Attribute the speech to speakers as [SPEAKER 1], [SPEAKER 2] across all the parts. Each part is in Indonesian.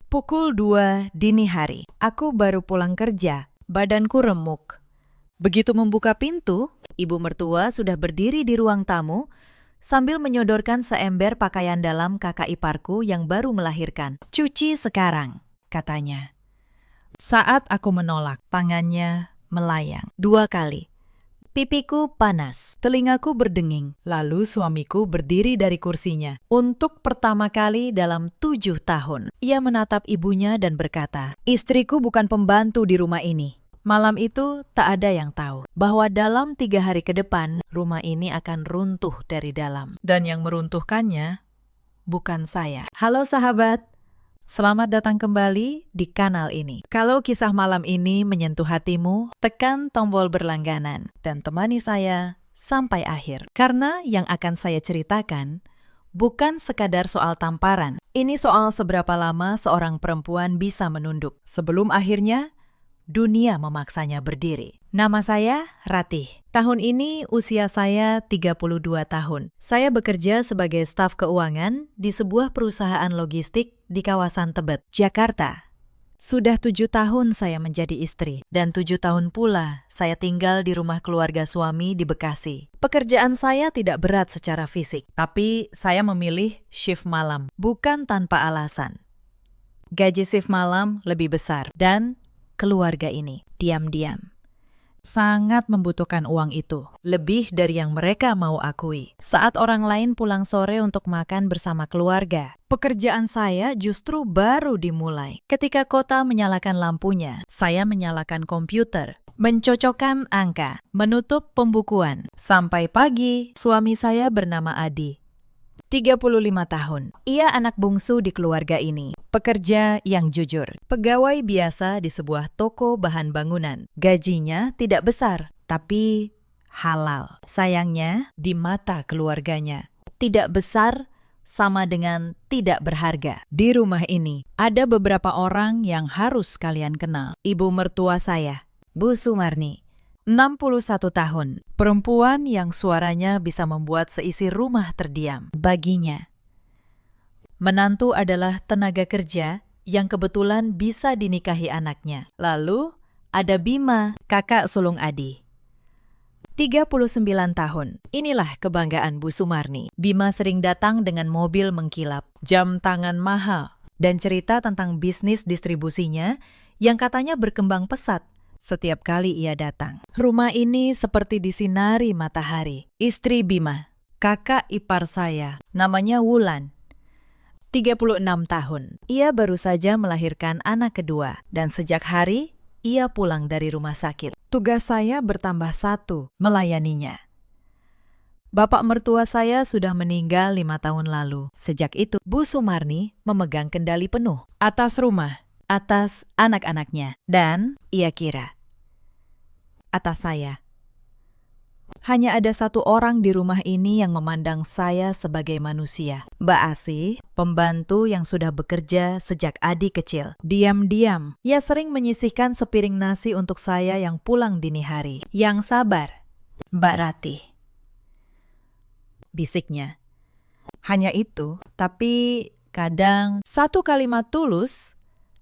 [SPEAKER 1] Pukul 2 dini hari. Aku baru pulang kerja. Badanku remuk. Begitu membuka pintu, ibu mertua sudah berdiri di ruang tamu sambil menyodorkan seember pakaian dalam kakak iparku yang baru melahirkan. "Cuci sekarang," katanya. Saat aku menolak, tangannya melayang 2 kali. Pipiku panas, telingaku berdenging. Lalu suamiku berdiri dari kursinya. Untuk pertama kali dalam 7 tahun, ia menatap ibunya dan berkata, "Istriku bukan pembantu di rumah ini." Malam itu tak ada yang tahu bahwa dalam 3 hari ke depan, rumah ini akan runtuh dari dalam. Dan yang meruntuhkannya bukan saya. Halo sahabat, selamat datang kembali di kanal ini. Kalau kisah malam ini menyentuh hatimu, tekan tombol berlangganan dan temani saya sampai akhir. Karena yang akan saya ceritakan bukan sekadar soal tamparan. Ini soal seberapa lama seorang perempuan bisa menunduk sebelum akhirnya dunia memaksanya berdiri. Nama saya Ratih. Tahun ini usia saya 32 tahun. Saya bekerja sebagai staf keuangan di sebuah perusahaan logistik di kawasan Tebet, Jakarta. Sudah 7 tahun saya menjadi istri, dan 7 tahun pula saya tinggal di rumah keluarga suami di Bekasi. Pekerjaan saya tidak berat secara fisik, tapi saya memilih shift malam, bukan tanpa alasan. Gaji shift malam lebih besar, dan keluarga ini diam-diam sangat membutuhkan uang itu, lebih dari yang mereka mau akui. Saat orang lain pulang sore untuk makan bersama keluarga, pekerjaan saya justru baru dimulai. Ketika kota menyalakan lampunya, saya menyalakan komputer, mencocokkan angka, menutup pembukuan. Sampai pagi, suami saya bernama Adi. 35 tahun. Ia anak bungsu di keluarga ini. Pekerja yang jujur. Pegawai biasa di sebuah toko bahan bangunan. Gajinya tidak besar, tapi halal. Sayangnya, di mata keluarganya, tidak besar sama dengan tidak berharga. Di rumah ini, ada beberapa orang yang harus kalian kenal. Ibu mertua saya, Bu Sumarni. 61 tahun, perempuan yang suaranya bisa membuat seisi rumah terdiam. Baginya, menantu adalah tenaga kerja yang kebetulan bisa dinikahi anaknya. Lalu, ada Bima, kakak sulung Adi. 39 tahun. Inilah kebanggaan Bu Sumarni. Bima sering datang dengan mobil mengkilap, jam tangan mahal, dan cerita tentang bisnis distribusinya yang katanya berkembang pesat setiap kali ia datang. Rumah ini seperti disinari matahari. Istri Bima, kakak ipar saya, namanya Wulan. 36 tahun. Ia baru saja melahirkan anak kedua, dan sejak hari ia pulang dari rumah sakit. Tugas saya bertambah 1, melayaninya. Bapak mertua saya sudah meninggal 5 tahun lalu. Sejak itu, Bu Sumarni memegang kendali penuh atas rumah, atas anak-anaknya, dan ia kira atas saya. Hanya ada 1 orang di rumah ini yang memandang saya sebagai manusia. Mbak Asih, pembantu yang sudah bekerja sejak Adi kecil. Diam-diam, ia sering menyisihkan sepiring nasi untuk saya yang pulang dini hari. Yang sabar, Mbak Ratih, bisiknya. Hanya itu, tapi kadang 1 kalimat tulus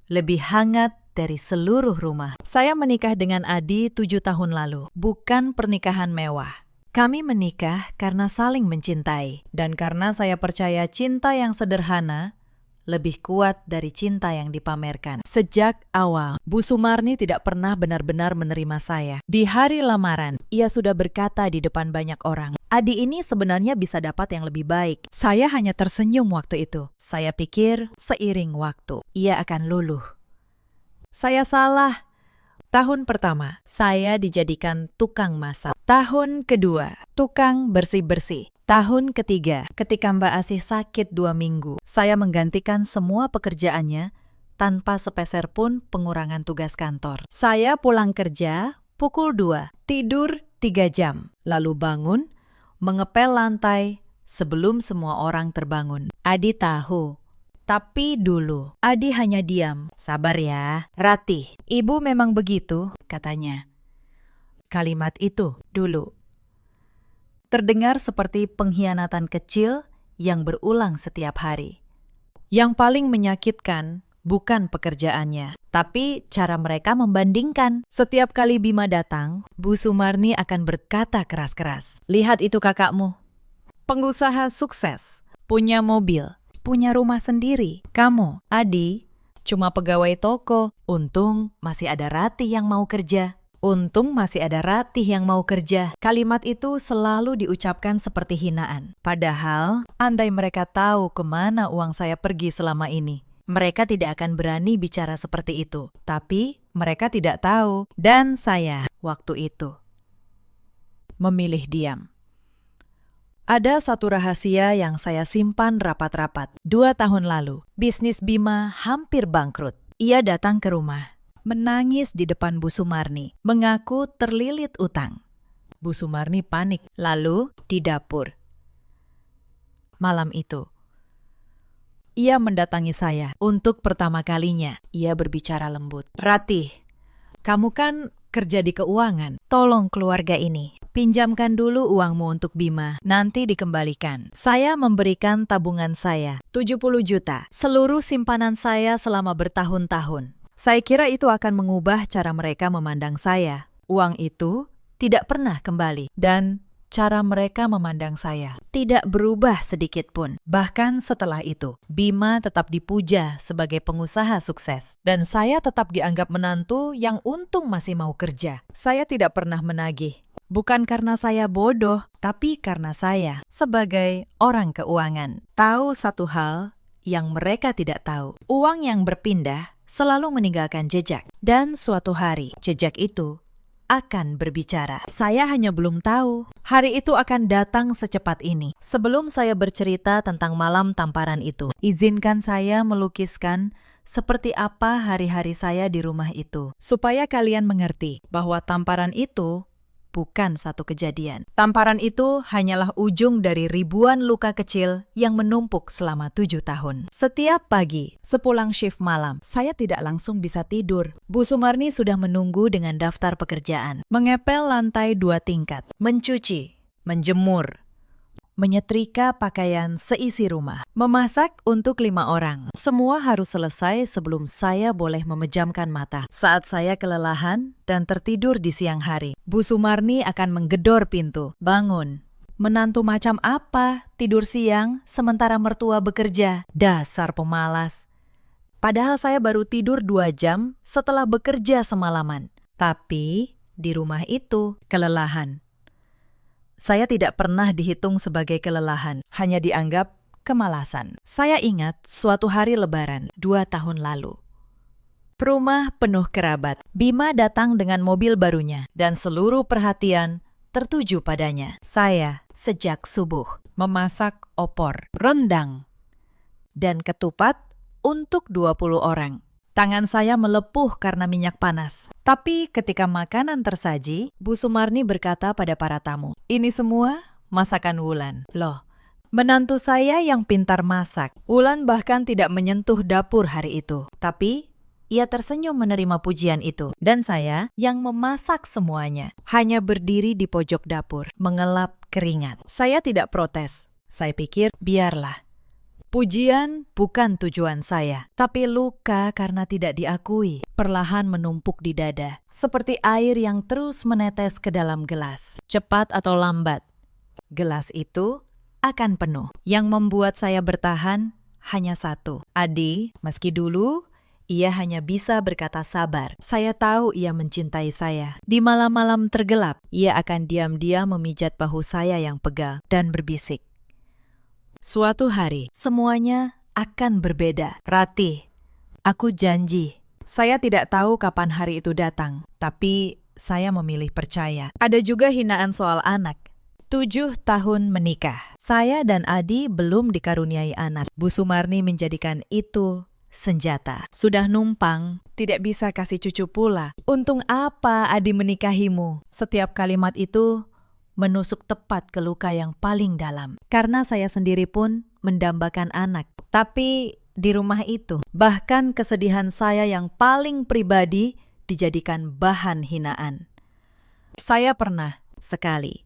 [SPEAKER 1] lebih hangat dari seluruh rumah. Saya menikah dengan Adi 7 tahun lalu, bukan pernikahan mewah. Kami menikah karena saling mencintai, dan karena saya percaya cinta yang sederhana lebih kuat dari cinta yang dipamerkan. Sejak awal, Bu Sumarni tidak pernah benar-benar menerima saya. Di hari lamaran, ia sudah berkata di depan banyak orang, "Adi ini sebenarnya bisa dapat yang lebih baik." Saya hanya tersenyum waktu itu. Saya pikir seiring waktu, ia akan luluh. Saya salah. Tahun pertama, saya dijadikan tukang masak. Tahun kedua, tukang bersih-bersih. Tahun ketiga, ketika Mbak Asih sakit 2 minggu, saya menggantikan semua pekerjaannya tanpa sepeser pun pengurangan tugas kantor. Saya pulang kerja pukul 2, tidur 3 jam, lalu bangun, mengepel lantai sebelum semua orang terbangun. Adi tahu. Tapi dulu, Adi hanya diam. "Sabar ya, Ratih. Ibu memang begitu," katanya. Kalimat itu dulu terdengar seperti pengkhianatan kecil yang berulang setiap hari. Yang paling menyakitkan bukan pekerjaannya, tapi cara mereka membandingkan. Setiap kali Bima datang, Bu Sumarni akan berkata keras-keras, "Lihat itu kakakmu. Pengusaha sukses, punya mobil, punya rumah sendiri. Kamu, Adi, cuma pegawai toko. Untung masih ada Ratih yang mau kerja. Untung masih ada Ratih yang mau kerja." Kalimat itu selalu diucapkan seperti hinaan. Padahal, andai mereka tahu kemana uang saya pergi selama ini, mereka tidak akan berani bicara seperti itu. Tapi mereka tidak tahu. Dan saya, waktu itu, memilih diam. Ada satu rahasia yang saya simpan rapat-rapat. 2 tahun lalu, bisnis Bima hampir bangkrut. Ia datang ke rumah, menangis di depan Bu Sumarni, mengaku terlilit utang. Bu Sumarni panik, lalu di dapur. Malam itu, ia mendatangi saya untuk pertama kalinya. Ia berbicara lembut. "Ratih, kamu kan kerja di keuangan. Tolong keluarga ini. Pinjamkan dulu uangmu untuk Bima, nanti dikembalikan. Saya memberikan tabungan saya, 70 juta, seluruh simpanan saya selama bertahun-tahun. Saya kira itu akan mengubah cara mereka memandang saya. Uang itu tidak pernah kembali, dan cara mereka memandang saya tidak berubah sedikit pun. Bahkan setelah itu, Bima tetap dipuja sebagai pengusaha sukses, dan saya tetap dianggap menantu yang untung masih mau kerja. Saya tidak pernah menagih. Bukan karena saya bodoh, tapi karena saya, sebagai orang keuangan, tahu satu hal yang mereka tidak tahu. Uang yang berpindah selalu meninggalkan jejak. Dan suatu hari, jejak itu akan berbicara. Saya hanya belum tahu hari itu akan datang secepat ini. Sebelum saya bercerita tentang malam tamparan itu, izinkan saya melukiskan seperti apa hari-hari saya di rumah itu, supaya kalian mengerti bahwa tamparan itu bukan satu kejadian. Tamparan itu hanyalah ujung dari ribuan luka kecil yang menumpuk selama 7 tahun. Setiap pagi, sepulang shift malam, saya tidak langsung bisa tidur. Bu Sumarni sudah menunggu dengan daftar pekerjaan. Mengepel lantai 2 tingkat, mencuci, menjemur, menyetrika pakaian seisi rumah, memasak untuk 5 orang. Semua harus selesai sebelum saya boleh memejamkan mata. Saat saya kelelahan dan tertidur di siang hari, Bu Sumarni akan menggedor pintu. "Bangun. Menantu macam apa tidur siang sementara mertua bekerja? Dasar pemalas." Padahal saya baru tidur 2 jam setelah bekerja semalaman. Tapi di rumah itu, kelelahan. Saya tidak pernah dihitung sebagai kelelahan, hanya dianggap kemalasan. Saya ingat suatu hari Lebaran 2 tahun lalu. Rumah penuh kerabat. Bima datang dengan mobil barunya, dan seluruh perhatian tertuju padanya. Saya, sejak subuh, memasak opor, rendang, dan ketupat untuk 20 orang. Tangan saya melepuh karena minyak panas. Tapi ketika makanan tersaji, Bu Sumarni berkata pada para tamu, "Ini semua masakan Wulan." Loh, menantu saya yang pintar masak. Wulan bahkan tidak menyentuh dapur hari itu. Tapi ia tersenyum menerima pujian itu. Dan saya yang memasak semuanya, hanya berdiri di pojok dapur, mengelap keringat. Saya tidak protes. Saya pikir, biarlah. Pujian bukan tujuan saya, tapi luka karena tidak diakui perlahan menumpuk di dada, seperti air yang terus menetes ke dalam gelas. Cepat atau lambat, gelas itu akan penuh. Yang membuat saya bertahan hanya satu. Adi, meski dulu ia hanya bisa berkata sabar. Saya tahu ia mencintai saya. Di malam-malam tergelap, ia akan diam-diam memijat bahu saya yang pegal dan berbisik, "Suatu hari, semuanya akan berbeda. Ratih, aku janji." Saya tidak tahu kapan hari itu datang, tapi saya memilih percaya. Ada juga hinaan soal anak. 7 tahun menikah. Saya dan Adi belum dikaruniai anak. Bu Sumarni menjadikan itu senjata. Sudah numpang, tidak bisa kasih cucu pula. Untung apa Adi menikahimu? Setiap kalimat itu menusuk tepat ke luka yang paling dalam. Karena saya sendiri pun mendambakan anak. Tapi di rumah itu, bahkan kesedihan saya yang paling pribadi dijadikan bahan hinaan. Saya pernah sekali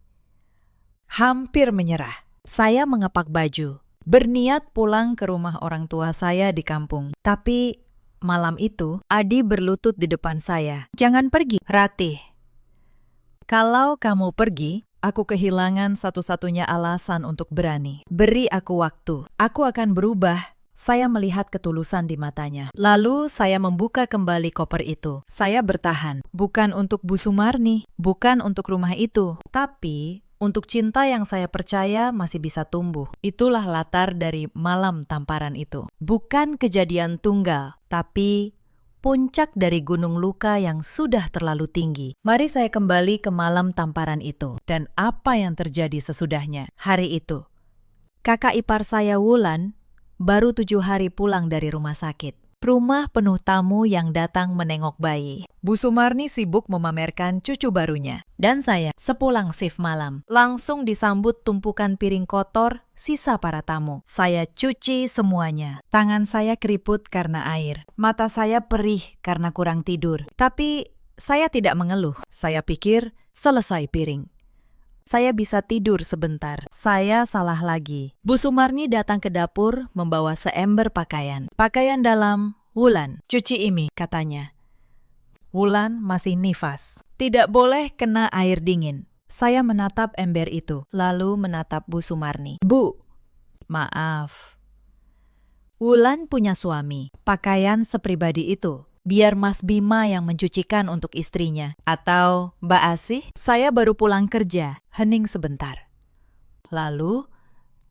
[SPEAKER 1] hampir menyerah. Saya mengepak baju, berniat pulang ke rumah orang tua saya di kampung. Tapi Malam itu, Adi berlutut di depan saya. "Jangan pergi, Ratih. Kalau kamu pergi, aku kehilangan satu-satunya alasan untuk berani. Beri aku waktu. Aku akan berubah." Saya melihat ketulusan di matanya. Lalu saya membuka kembali koper itu. Saya bertahan. Bukan untuk Bu Sumarni, bukan untuk rumah itu, tapi untuk cinta yang saya percaya masih bisa tumbuh. Itulah latar dari malam tamparan itu. Bukan kejadian tunggal, tapi puncak dari gunung luka yang sudah terlalu tinggi. Mari saya kembali ke malam tamparan itu. Dan apa yang terjadi sesudahnya. Hari itu, kakak ipar saya Wulan baru 7 hari pulang dari rumah sakit. Rumah penuh tamu yang datang menengok bayi. Bu Sumarni sibuk memamerkan cucu barunya. Dan saya, sepulang shift malam, langsung disambut tumpukan piring kotor sisa para tamu. Saya cuci semuanya. Tangan saya keriput karena air. Mata saya perih karena kurang tidur. Tapi saya tidak mengeluh. Saya pikir, selesai piring. Saya bisa tidur sebentar. Saya salah lagi. Bu Sumarni datang ke dapur membawa seember pakaian. Pakaian dalam, Wulan. "Cuci ini," katanya. Wulan masih nifas. Tidak boleh kena air dingin. Saya menatap ember itu, lalu menatap Bu Sumarni. "Bu, maaf. Wulan punya suami. Pakaian sepribadi itu. Biar Mas Bima yang mencucikan untuk istrinya. Atau Mbak Asih, saya baru pulang kerja." Hening sebentar. Lalu,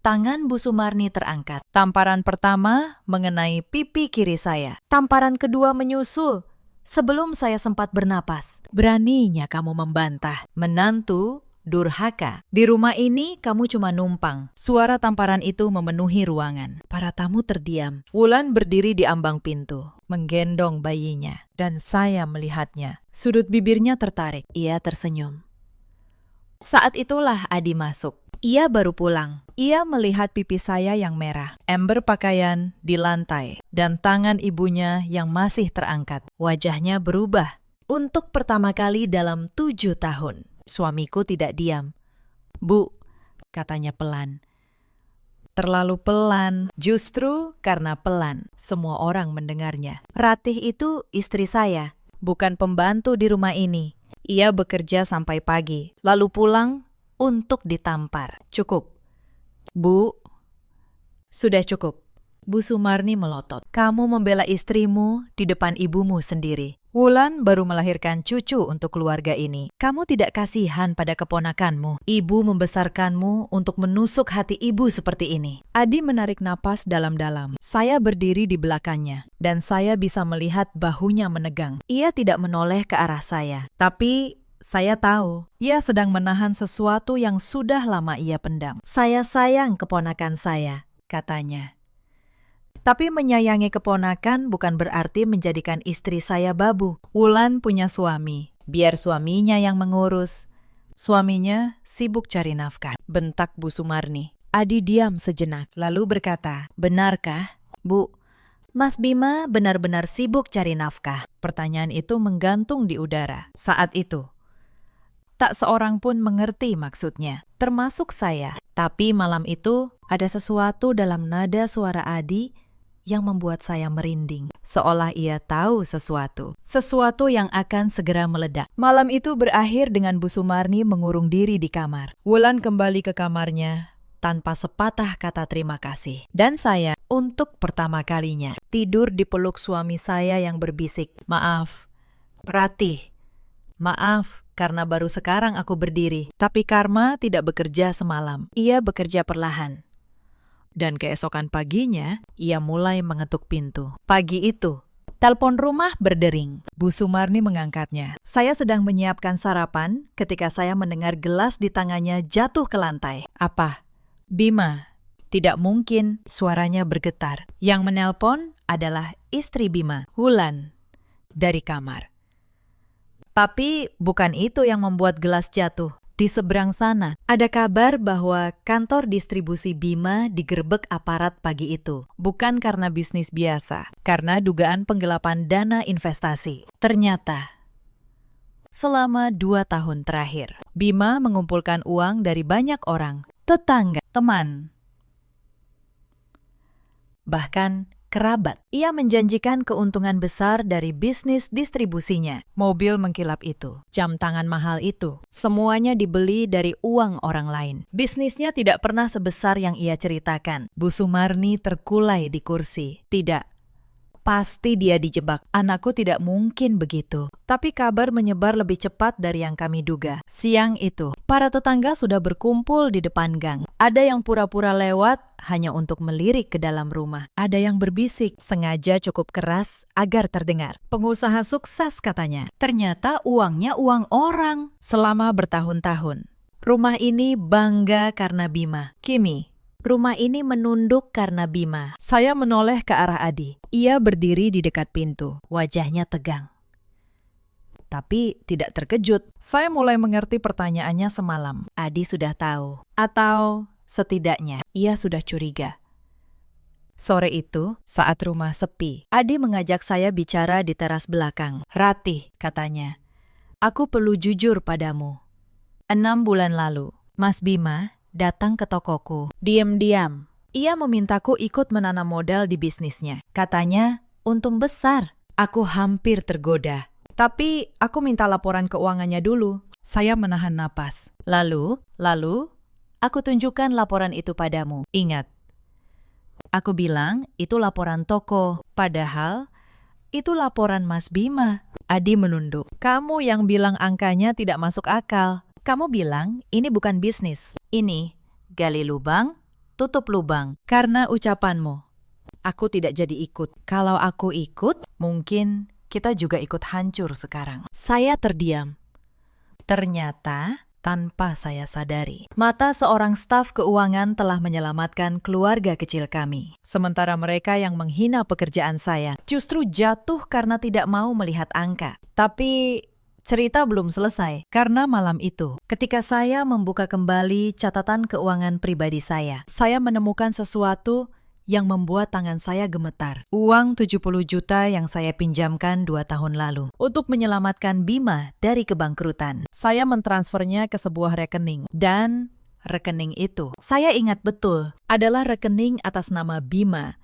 [SPEAKER 1] tangan Bu Sumarni terangkat. Tamparan pertama mengenai pipi kiri saya. Tamparan kedua menyusul. Sebelum saya sempat bernapas. "Beraninya kamu membantah. Menantu durhaka. Di rumah ini kamu cuma numpang." Suara tamparan itu memenuhi ruangan. Para tamu terdiam. Wulan berdiri di ambang pintu, menggendong bayinya. Dan saya melihatnya. Sudut bibirnya tertarik. Ia tersenyum. Saat itulah Adi masuk. Ia baru pulang. Ia melihat pipi saya yang merah, ember pakaian di lantai, dan tangan ibunya yang masih terangkat. Wajahnya berubah. Untuk pertama kali dalam 7 tahun. Suamiku tidak diam. "Bu," katanya pelan. Terlalu pelan. Justru karena pelan, semua orang mendengarnya. "Ratih itu istri saya, bukan pembantu di rumah ini. Ia bekerja sampai pagi, lalu pulang untuk ditampar. Cukup." "Bu, sudah cukup." Bu Sumarni melotot. "Kamu membela istrimu di depan ibumu sendiri. Wulan baru melahirkan cucu untuk keluarga ini. Kamu tidak kasihan pada keponakanmu. Ibu membesarkanmu untuk menusuk hati ibu seperti ini." Adi menarik napas dalam-dalam. Saya berdiri di belakangnya, dan saya bisa melihat bahunya menegang. Ia tidak menoleh ke arah saya. Tapi saya tahu, ia sedang menahan sesuatu yang sudah lama ia pendam. "Saya sayang keponakan saya," katanya. "Tapi menyayangi keponakan bukan berarti menjadikan istri saya babu. Wulan punya suami. Biar suaminya yang mengurus. Suaminya sibuk cari nafkah," bentak Bu Sumarni. Adi diam sejenak, lalu berkata, "Benarkah, Bu, Mas Bima benar-benar sibuk cari nafkah?" Pertanyaan itu menggantung di udara. Saat itu, tak seorang pun mengerti maksudnya, termasuk saya. Tapi malam itu, ada sesuatu dalam nada suara Adi yang membuat saya merinding. Seolah ia tahu sesuatu. Sesuatu yang akan segera meledak. Malam itu berakhir dengan Bu Sumarni mengurung diri di kamar. Wulan kembali ke kamarnya tanpa sepatah kata terima kasih. Dan saya, untuk pertama kalinya, tidur di peluk suami saya yang berbisik, "Maaf, Ratih. Maaf, karena baru sekarang aku berdiri." Tapi karma tidak bekerja semalam. Ia bekerja perlahan. Dan keesokan paginya, ia mulai mengetuk pintu. Pagi itu, telepon rumah berdering. Bu Sumarni mengangkatnya. Saya sedang menyiapkan sarapan ketika saya mendengar gelas di tangannya jatuh ke lantai. "Apa?" "Bima." "Tidak mungkin." Suaranya bergetar. Yang menelpon adalah istri Bima, Wulan, dari kamar. Tapi bukan itu yang membuat gelas jatuh. Di seberang sana, ada kabar bahwa kantor distribusi Bima digerebek aparat pagi itu. Bukan karena bisnis biasa, karena dugaan penggelapan dana investasi. Ternyata, selama 2 tahun terakhir, Bima mengumpulkan uang dari banyak orang, tetangga, teman. Bahkan kerabat. Ia menjanjikan keuntungan besar dari bisnis distribusinya. Mobil mengkilap itu, jam tangan mahal itu, semuanya dibeli dari uang orang lain. Bisnisnya tidak pernah sebesar yang ia ceritakan. Bu Sumarni terkulai di kursi. Tidak. Pasti dia dijebak. Anakku tidak mungkin begitu. Tapi kabar menyebar lebih cepat dari yang kami duga. Siang itu, para tetangga sudah berkumpul di depan gang. Ada yang pura-pura lewat hanya untuk melirik ke dalam rumah. Ada yang berbisik, sengaja cukup keras agar terdengar. Pengusaha sukses katanya. Ternyata uangnya uang orang selama bertahun-tahun. Rumah ini bangga karena Bima. Kimi. Rumah ini menunduk karena Bima. Saya menoleh ke arah Adi. Ia berdiri di dekat pintu. Wajahnya tegang. Tapi tidak terkejut. Saya mulai mengerti pertanyaannya semalam. Adi sudah tahu. Atau setidaknya ia sudah curiga. Sore itu, saat rumah sepi, Adi mengajak saya bicara di teras belakang. Ratih, katanya. Aku perlu jujur padamu. 6 bulan lalu, Mas Bima datang ke tokoku. Diam-diam. Ia memintaku ikut menanam modal di bisnisnya. Katanya, untung besar. Aku hampir tergoda. Tapi aku minta laporan keuangannya dulu. Saya menahan napas. Lalu, aku tunjukkan laporan itu padamu. Ingat. Aku bilang, itu laporan toko. Padahal, itu laporan Mas Bima. Adi menunduk. Kamu yang bilang angkanya tidak masuk akal. Kamu bilang ini bukan bisnis. Ini gali lubang, tutup lubang. Karena ucapanmu, aku tidak jadi ikut. Kalau aku ikut, mungkin kita juga ikut hancur sekarang. Saya terdiam. Ternyata, tanpa saya sadari, mata seorang staf keuangan telah menyelamatkan keluarga kecil kami. Sementara mereka yang menghina pekerjaan saya justru jatuh karena tidak mau melihat angka. Tapi cerita belum selesai, karena malam itu, ketika saya membuka kembali catatan keuangan pribadi saya menemukan sesuatu yang membuat tangan saya gemetar. Uang 70 juta yang saya pinjamkan 2 tahun lalu untuk menyelamatkan Bima dari kebangkrutan. Saya mentransfernya ke sebuah rekening, dan rekening itu, saya ingat betul, adalah rekening atas nama Bima,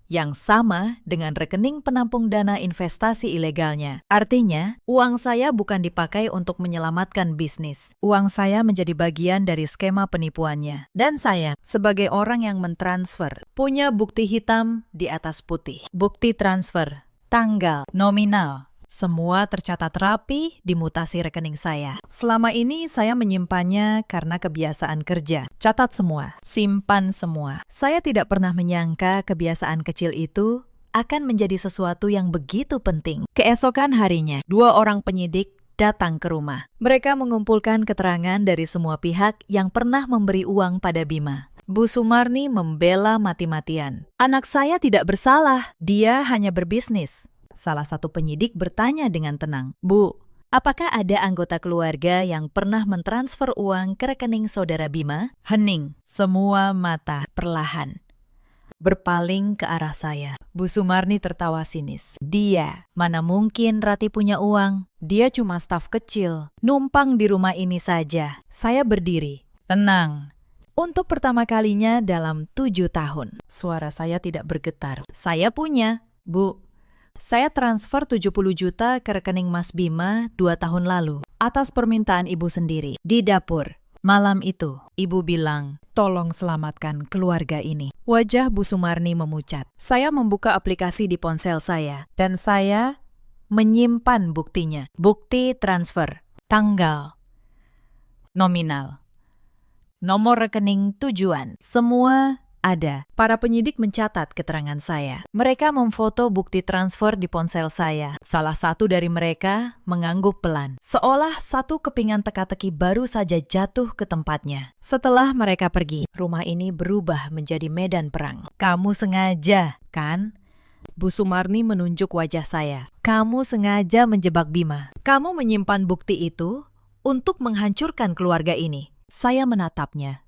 [SPEAKER 1] yang sama dengan rekening penampung dana investasi ilegalnya. Artinya, uang saya bukan dipakai untuk menyelamatkan bisnis. Uang saya menjadi bagian dari skema penipuannya. Dan saya, sebagai orang yang mentransfer, punya bukti hitam di atas putih. Bukti transfer, tanggal, nominal. Semua tercatat rapi di mutasi rekening saya. Selama ini saya menyimpannya karena kebiasaan kerja. Catat semua, simpan semua. Saya tidak pernah menyangka kebiasaan kecil itu akan menjadi sesuatu yang begitu penting. Keesokan harinya, 2 orang penyidik datang ke rumah. Mereka mengumpulkan keterangan dari semua pihak yang pernah memberi uang pada Bima. Bu Sumarni membela mati-matian. Anak saya tidak bersalah, dia hanya berbisnis. Salah satu penyidik bertanya dengan tenang, Bu, apakah ada anggota keluarga yang pernah mentransfer uang ke rekening saudara Bima? Hening, semua mata perlahan berpaling ke arah saya. Bu Sumarni tertawa sinis. Dia, mana mungkin Rati punya uang? Dia cuma staf kecil, numpang di rumah ini saja. Saya berdiri, tenang. Untuk pertama kalinya dalam 7 tahun, suara saya tidak bergetar. Saya punya, Bu. Saya transfer 70 juta ke rekening Mas Bima 2 tahun lalu, atas permintaan ibu sendiri, di dapur. Malam itu, ibu bilang, tolong selamatkan keluarga ini. Wajah Bu Sumarni memucat. Saya membuka aplikasi di ponsel saya, dan saya menyimpan buktinya. Bukti transfer, tanggal, nominal, nomor rekening tujuan, semua ada. Para penyidik mencatat keterangan saya. Mereka memfoto bukti transfer di ponsel saya. Salah satu dari mereka mengangguk pelan, seolah satu kepingan teka-teki baru saja jatuh ke tempatnya. Setelah mereka pergi, rumah ini berubah menjadi medan perang. Kamu sengaja, kan? Bu Sumarni menunjuk wajah saya. Kamu sengaja menjebak Bima. Kamu menyimpan bukti itu untuk menghancurkan keluarga ini. Saya menatapnya.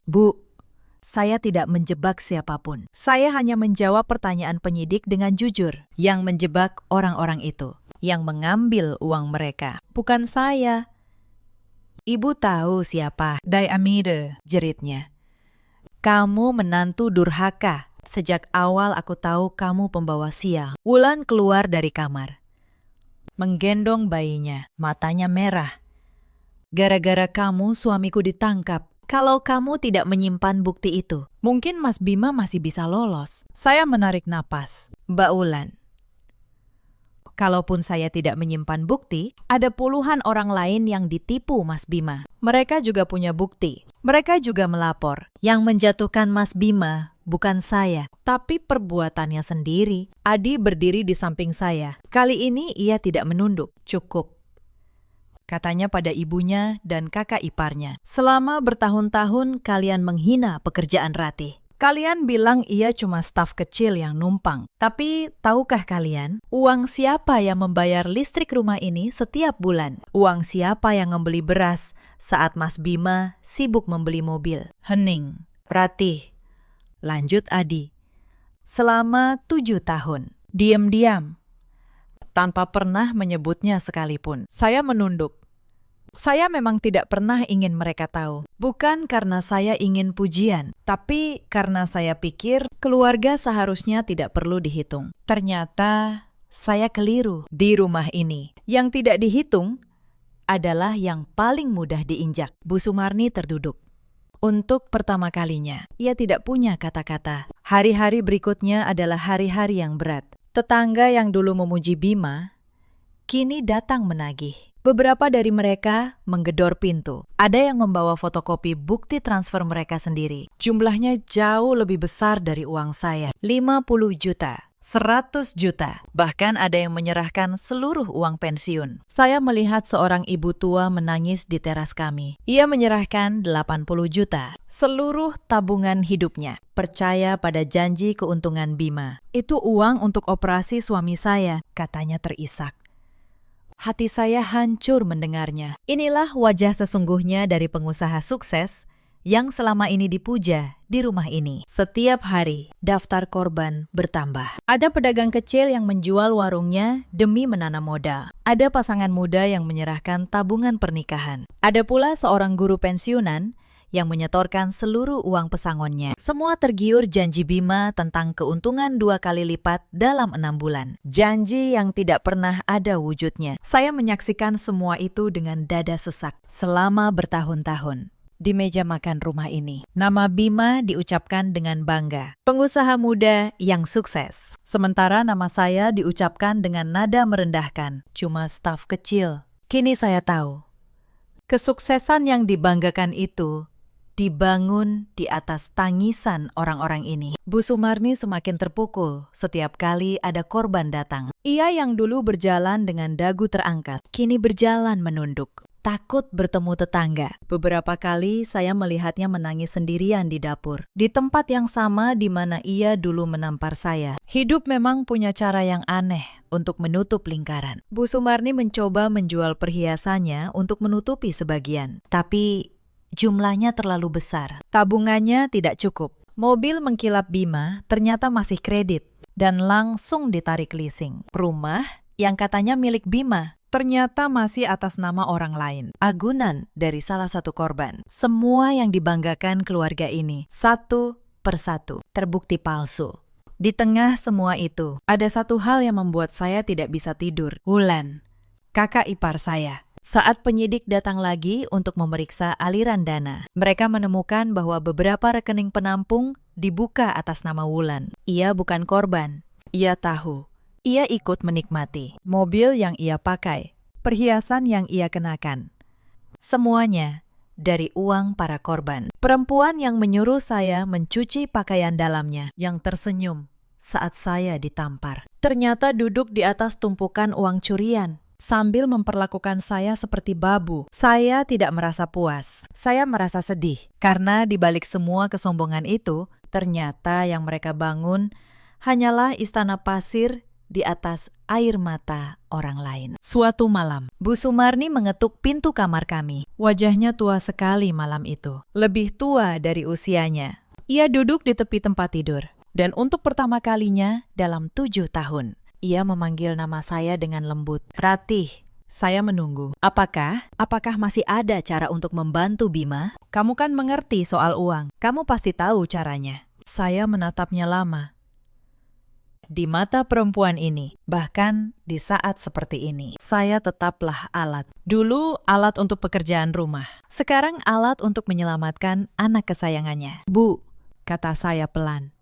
[SPEAKER 1] Bu, saya tidak menjebak siapapun. Saya hanya menjawab pertanyaan penyidik dengan jujur. Yang menjebak orang-orang itu, yang mengambil uang mereka, bukan saya. Ibu tahu siapa? Dai Amide, jeritnya. Kamu menantu durhaka. Sejak awal aku tahu kamu pembawa sial. Wulan keluar dari kamar, menggendong bayinya, matanya merah. Gara-gara kamu suamiku ditangkap. Kalau kamu tidak menyimpan bukti itu, mungkin Mas Bima masih bisa lolos. Saya menarik napas. Mbak Wulan, kalaupun saya tidak menyimpan bukti, ada puluhan orang lain yang ditipu Mas Bima. Mereka juga punya bukti. Mereka juga melapor. Yang menjatuhkan Mas Bima bukan saya, tapi perbuatannya sendiri. Adi berdiri di samping saya. Kali ini ia tidak menunduk. Cukup, katanya pada ibunya dan kakak iparnya. Selama bertahun-tahun kalian menghina pekerjaan Ratih. Kalian bilang ia cuma staf kecil yang numpang. Tapi tahukah kalian, uang siapa yang membayar listrik rumah ini setiap bulan? Uang siapa yang membeli beras saat Mas Bima sibuk membeli mobil? Hening. Ratih, lanjut Adi. Selama 7 tahun. Diam-diam, tanpa pernah menyebutnya sekalipun. Saya menunduk. Saya memang tidak pernah ingin mereka tahu. Bukan karena saya ingin pujian, tapi karena saya pikir keluarga seharusnya tidak perlu dihitung. Ternyata saya keliru di rumah ini. Yang tidak dihitung adalah yang paling mudah diinjak. Bu Sumarni terduduk. Untuk pertama kalinya, ia tidak punya kata-kata. Hari-hari berikutnya adalah hari-hari yang berat. Tetangga yang dulu memuji Bima, kini datang menagih. Beberapa dari mereka menggedor pintu. Ada yang membawa fotokopi bukti transfer mereka sendiri. Jumlahnya jauh lebih besar dari uang saya. 50 juta, 100 juta. Bahkan ada yang menyerahkan seluruh uang pensiun. Saya melihat seorang ibu tua menangis di teras kami. Ia menyerahkan 80 juta. Seluruh tabungan hidupnya. Percaya pada janji keuntungan Bima. Itu uang untuk operasi suami saya, katanya terisak. Hati saya hancur mendengarnya. Inilah wajah sesungguhnya dari pengusaha sukses yang selama ini dipuja di rumah ini. Setiap hari, daftar korban bertambah. Ada pedagang kecil yang menjual warungnya demi menanam modal. Ada pasangan muda yang menyerahkan tabungan pernikahan. Ada pula seorang guru pensiunan yang menyetorkan seluruh uang pesangonnya. Semua tergiur janji Bima tentang keuntungan 2 kali lipat dalam 6 bulan. Janji yang tidak pernah ada wujudnya. Saya menyaksikan semua itu dengan dada sesak selama bertahun-tahun. Di meja makan rumah ini, nama Bima diucapkan dengan bangga. Pengusaha muda yang sukses. Sementara nama saya diucapkan dengan nada merendahkan. Cuma staf kecil. Kini saya tahu, kesuksesan yang dibanggakan itu dibangun di atas tangisan orang-orang ini. Bu Sumarni semakin terpukul setiap kali ada korban datang. Ia yang dulu berjalan dengan dagu terangkat, kini berjalan menunduk. Takut bertemu tetangga. Beberapa kali saya melihatnya menangis sendirian di dapur. Di tempat yang sama di mana ia dulu menampar saya. Hidup memang punya cara yang aneh untuk menutup lingkaran. Bu Sumarni mencoba menjual perhiasannya untuk menutupi sebagian. Tapi jumlahnya terlalu besar. Tabungannya tidak cukup. Mobil mengkilap Bima ternyata masih kredit dan langsung ditarik leasing. Rumah yang katanya milik Bima ternyata masih atas nama orang lain. Agunan dari salah satu korban. Semua yang dibanggakan keluarga ini, satu persatu, terbukti palsu. Di tengah semua itu, ada satu hal yang membuat saya tidak bisa tidur. Wulan, kakak ipar saya. Saat penyidik datang lagi untuk memeriksa aliran dana, mereka menemukan bahwa beberapa rekening penampung dibuka atas nama Wulan. Ia bukan korban. Ia tahu. Ia ikut menikmati. Mobil yang ia pakai, perhiasan yang ia kenakan. Semuanya dari uang para korban. Perempuan yang menyuruh saya mencuci pakaian dalamnya, yang tersenyum saat saya ditampar. Ternyata duduk di atas tumpukan uang curian. Sambil memperlakukan saya seperti babu. Saya tidak merasa puas. Saya merasa sedih. Karena di balik semua kesombongan itu, ternyata yang mereka bangun hanyalah istana pasir di atas air mata orang lain. Suatu malam, Bu Sumarni mengetuk pintu kamar kami. Wajahnya tua sekali malam itu. Lebih tua dari usianya. Ia duduk di tepi tempat tidur. Dan untuk pertama kalinya dalam 7 tahun. Ia memanggil nama saya dengan lembut. Ratih, saya menunggu. Apakah masih ada cara untuk membantu Bima? Kamu kan mengerti soal uang. Kamu pasti tahu caranya. Saya menatapnya lama. Di mata perempuan ini, bahkan di saat seperti ini, saya tetaplah alat. Dulu alat untuk pekerjaan rumah, sekarang alat untuk menyelamatkan anak kesayangannya. Bu, kata saya pelan.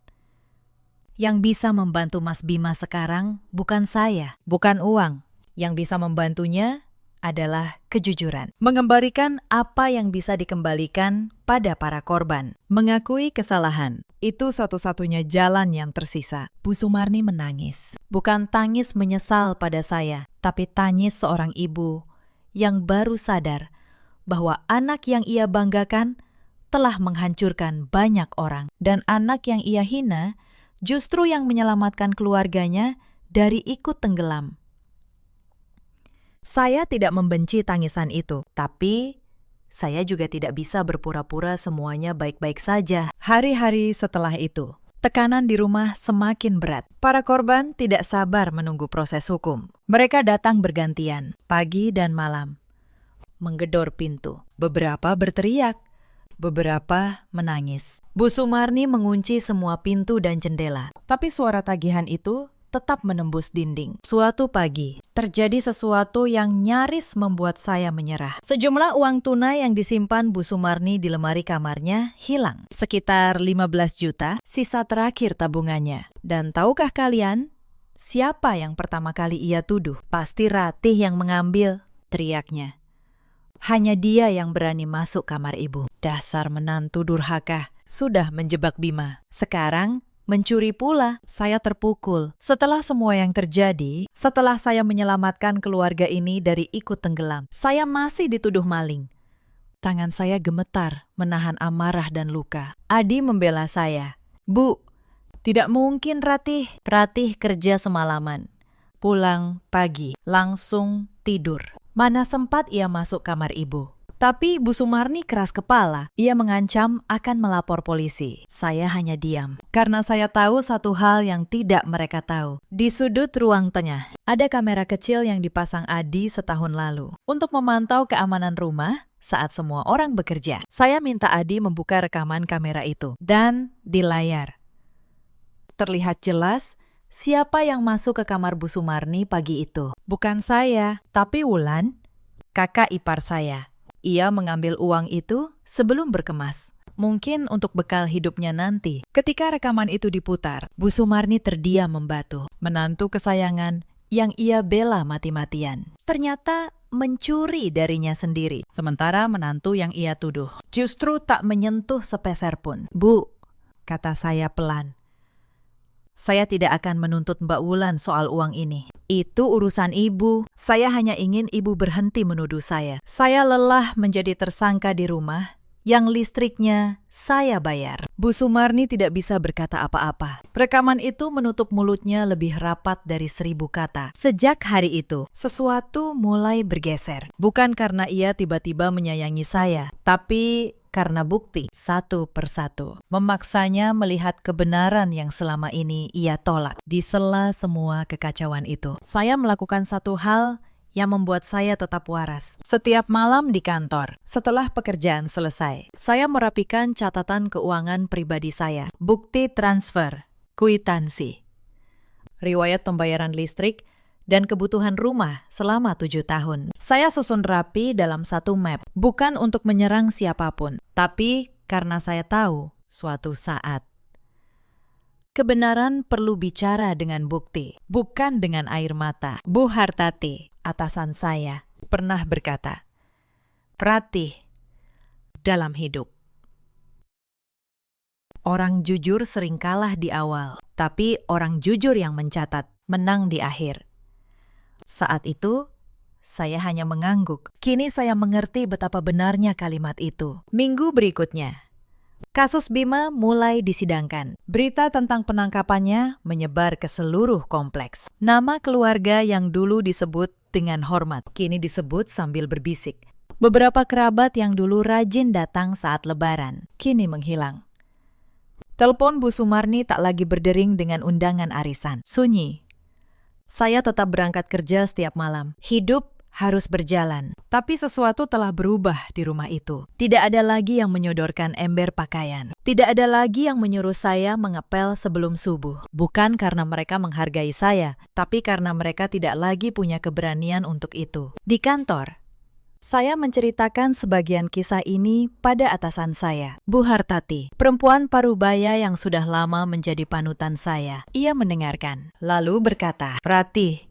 [SPEAKER 1] Yang bisa membantu Mas Bima sekarang bukan saya, bukan uang. Yang bisa membantunya adalah kejujuran. Mengembalikan apa yang bisa dikembalikan pada para korban. Mengakui kesalahan. Itu satu-satunya jalan yang tersisa. Bu Sumarni menangis. Bukan tangis menyesal pada saya, tapi tangis seorang ibu yang baru sadar bahwa anak yang ia banggakan telah menghancurkan banyak orang. Dan anak yang ia hina justru yang menyelamatkan keluarganya dari ikut tenggelam. Saya tidak membenci tangisan itu, tapi saya juga tidak bisa berpura-pura semuanya baik-baik saja. Hari-hari setelah itu, tekanan di rumah semakin berat. Para korban tidak sabar menunggu proses hukum. Mereka datang bergantian, pagi dan malam, menggedor pintu. Beberapa berteriak, beberapa menangis. Bu Sumarni mengunci semua pintu dan jendela, tapi suara tagihan itu tetap menembus dinding. Suatu pagi, terjadi sesuatu yang nyaris membuat saya menyerah. Sejumlah uang tunai yang disimpan Bu Sumarni di lemari kamarnya hilang. Sekitar 15 juta, sisa terakhir tabungannya. Dan tahukah kalian, siapa yang pertama kali ia tuduh? Pasti Ratih yang mengambil, teriaknya. Hanya dia yang berani masuk kamar ibu. Dasar menantu durhaka, sudah menjebak Bima. Sekarang, mencuri pula, saya terpukul. Setelah semua yang terjadi, setelah saya menyelamatkan keluarga ini dari ikut tenggelam, saya masih dituduh maling. Tangan saya gemetar, menahan amarah dan luka. Adi membela saya. Bu, tidak mungkin Ratih. Ratih kerja semalaman. Pulang pagi, langsung tidur. Mana sempat ia masuk kamar ibu. Tapi Bu Sumarni keras kepala. Ia mengancam akan melapor polisi. Saya hanya diam. Karena saya tahu satu hal yang tidak mereka tahu. Di sudut ruang tengah, ada kamera kecil yang dipasang Adi setahun lalu. Untuk memantau keamanan rumah saat semua orang bekerja. Saya minta Adi membuka rekaman kamera itu. Dan di layar terlihat jelas siapa yang masuk ke kamar Bu Sumarni pagi itu. Bukan saya, tapi Wulan, kakak ipar saya. Ia mengambil uang itu sebelum berkemas. Mungkin untuk bekal hidupnya nanti. Ketika rekaman itu diputar, Bu Sumarni terdiam membatu. Menantu kesayangan yang ia bela mati-matian. Ternyata mencuri darinya sendiri. Sementara menantu yang ia tuduh justru tak menyentuh sepeser pun. Bu, kata saya pelan. Saya tidak akan menuntut Mbak Wulan soal uang ini. Itu urusan ibu. Saya hanya ingin ibu berhenti menuduh saya. Saya lelah menjadi tersangka di rumah yang listriknya saya bayar. Bu Sumarni tidak bisa berkata apa-apa. Rekaman itu menutup mulutnya lebih rapat dari 1000 kata. Sejak hari itu, sesuatu mulai bergeser. Bukan karena ia tiba-tiba menyayangi saya, tapi karena bukti satu persatu. Memaksanya melihat kebenaran yang selama ini ia tolak. Di sela semua kekacauan itu, saya melakukan satu hal yang membuat saya tetap waras. Setiap malam di kantor, setelah pekerjaan selesai, saya merapikan catatan keuangan pribadi saya. Bukti transfer, kwitansi, riwayat pembayaran listrik, dan kebutuhan rumah selama 7 tahun. Saya susun rapi dalam satu map, bukan untuk menyerang siapapun, tapi karena saya tahu suatu saat kebenaran perlu bicara dengan bukti, bukan dengan air mata. Bu Hartati, atasan saya, pernah berkata, Ratih dalam hidup. Orang jujur sering kalah di awal, tapi orang jujur yang mencatat menang di akhir. Saat itu, saya hanya mengangguk. Kini saya mengerti betapa benarnya kalimat itu. Minggu berikutnya, kasus Bima mulai disidangkan. Berita tentang penangkapannya menyebar ke seluruh kompleks. Nama keluarga yang dulu disebut dengan hormat, kini disebut sambil berbisik. Beberapa kerabat yang dulu rajin datang saat lebaran, kini menghilang. Telepon Bu Sumarni tak lagi berdering dengan undangan arisan. Sunyi. Saya tetap berangkat kerja setiap malam. Hidup harus berjalan. Tapi sesuatu telah berubah di rumah itu. Tidak ada lagi yang menyodorkan ember pakaian. Tidak ada lagi yang menyuruh saya mengepel sebelum subuh. Bukan karena mereka menghargai saya, tapi karena mereka tidak lagi punya keberanian untuk itu. Di kantor, saya menceritakan sebagian kisah ini pada atasan saya, Bu Hartati, perempuan parubaya yang sudah lama menjadi panutan saya. Ia mendengarkan, lalu berkata, "Rati,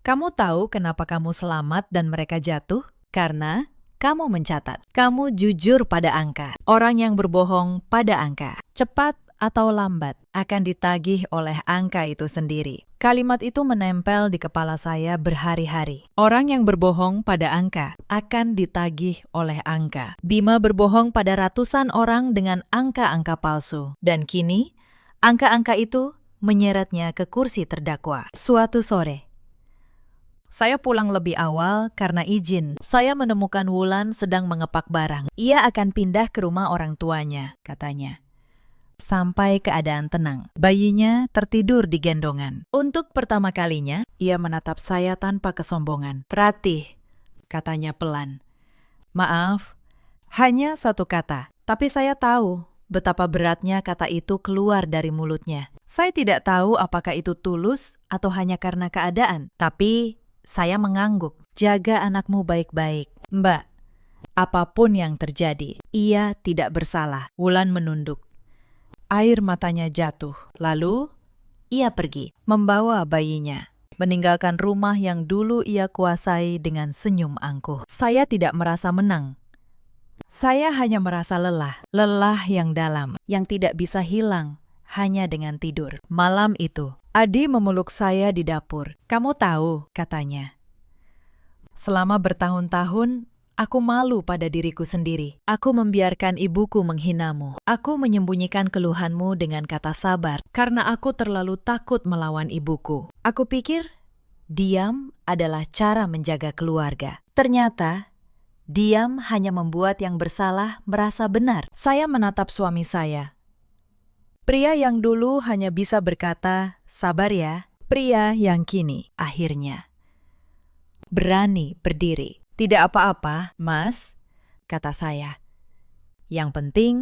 [SPEAKER 1] kamu tahu kenapa kamu selamat dan mereka jatuh? Karena kamu mencatat. Kamu jujur pada angka. Orang yang berbohong pada angka, cepat atau lambat, akan ditagih oleh angka itu sendiri." Kalimat itu menempel di kepala saya berhari-hari. Orang yang berbohong pada angka akan ditagih oleh angka. Bima berbohong pada ratusan orang dengan angka-angka palsu. Dan kini, angka-angka itu menyeretnya ke kursi terdakwa. Suatu sore, saya pulang lebih awal karena izin. Saya menemukan Wulan sedang mengepak barang. Ia akan pindah ke rumah orang tuanya, katanya. Sampai keadaan tenang. Bayinya tertidur di gendongan. Untuk pertama kalinya, ia menatap saya tanpa kesombongan. "Ratih," katanya pelan. "Maaf, hanya satu kata. Tapi saya tahu betapa beratnya kata itu keluar dari mulutnya. Saya tidak tahu apakah itu tulus atau hanya karena keadaan. Tapi saya mengangguk. Jaga anakmu baik-baik, Mbak. Apapun yang terjadi, ia tidak bersalah." Wulan menunduk. Air matanya jatuh. Lalu, ia pergi, membawa bayinya, meninggalkan rumah yang dulu ia kuasai dengan senyum angkuh. Saya tidak merasa menang. Saya hanya merasa lelah. Lelah yang dalam, yang tidak bisa hilang hanya dengan tidur. Malam itu, Adi memeluk saya di dapur. "Kamu tahu," katanya, "selama bertahun-tahun, aku malu pada diriku sendiri. Aku membiarkan ibuku menghinamu. Aku menyembunyikan keluhanmu dengan kata sabar, karena aku terlalu takut melawan ibuku. Aku pikir, diam adalah cara menjaga keluarga. Ternyata, diam hanya membuat yang bersalah merasa benar." Saya menatap suami saya. Pria yang dulu hanya bisa berkata, "Sabar ya." Pria yang kini, akhirnya, berani berdiri. "Tidak apa-apa, Mas," kata saya. "Yang penting,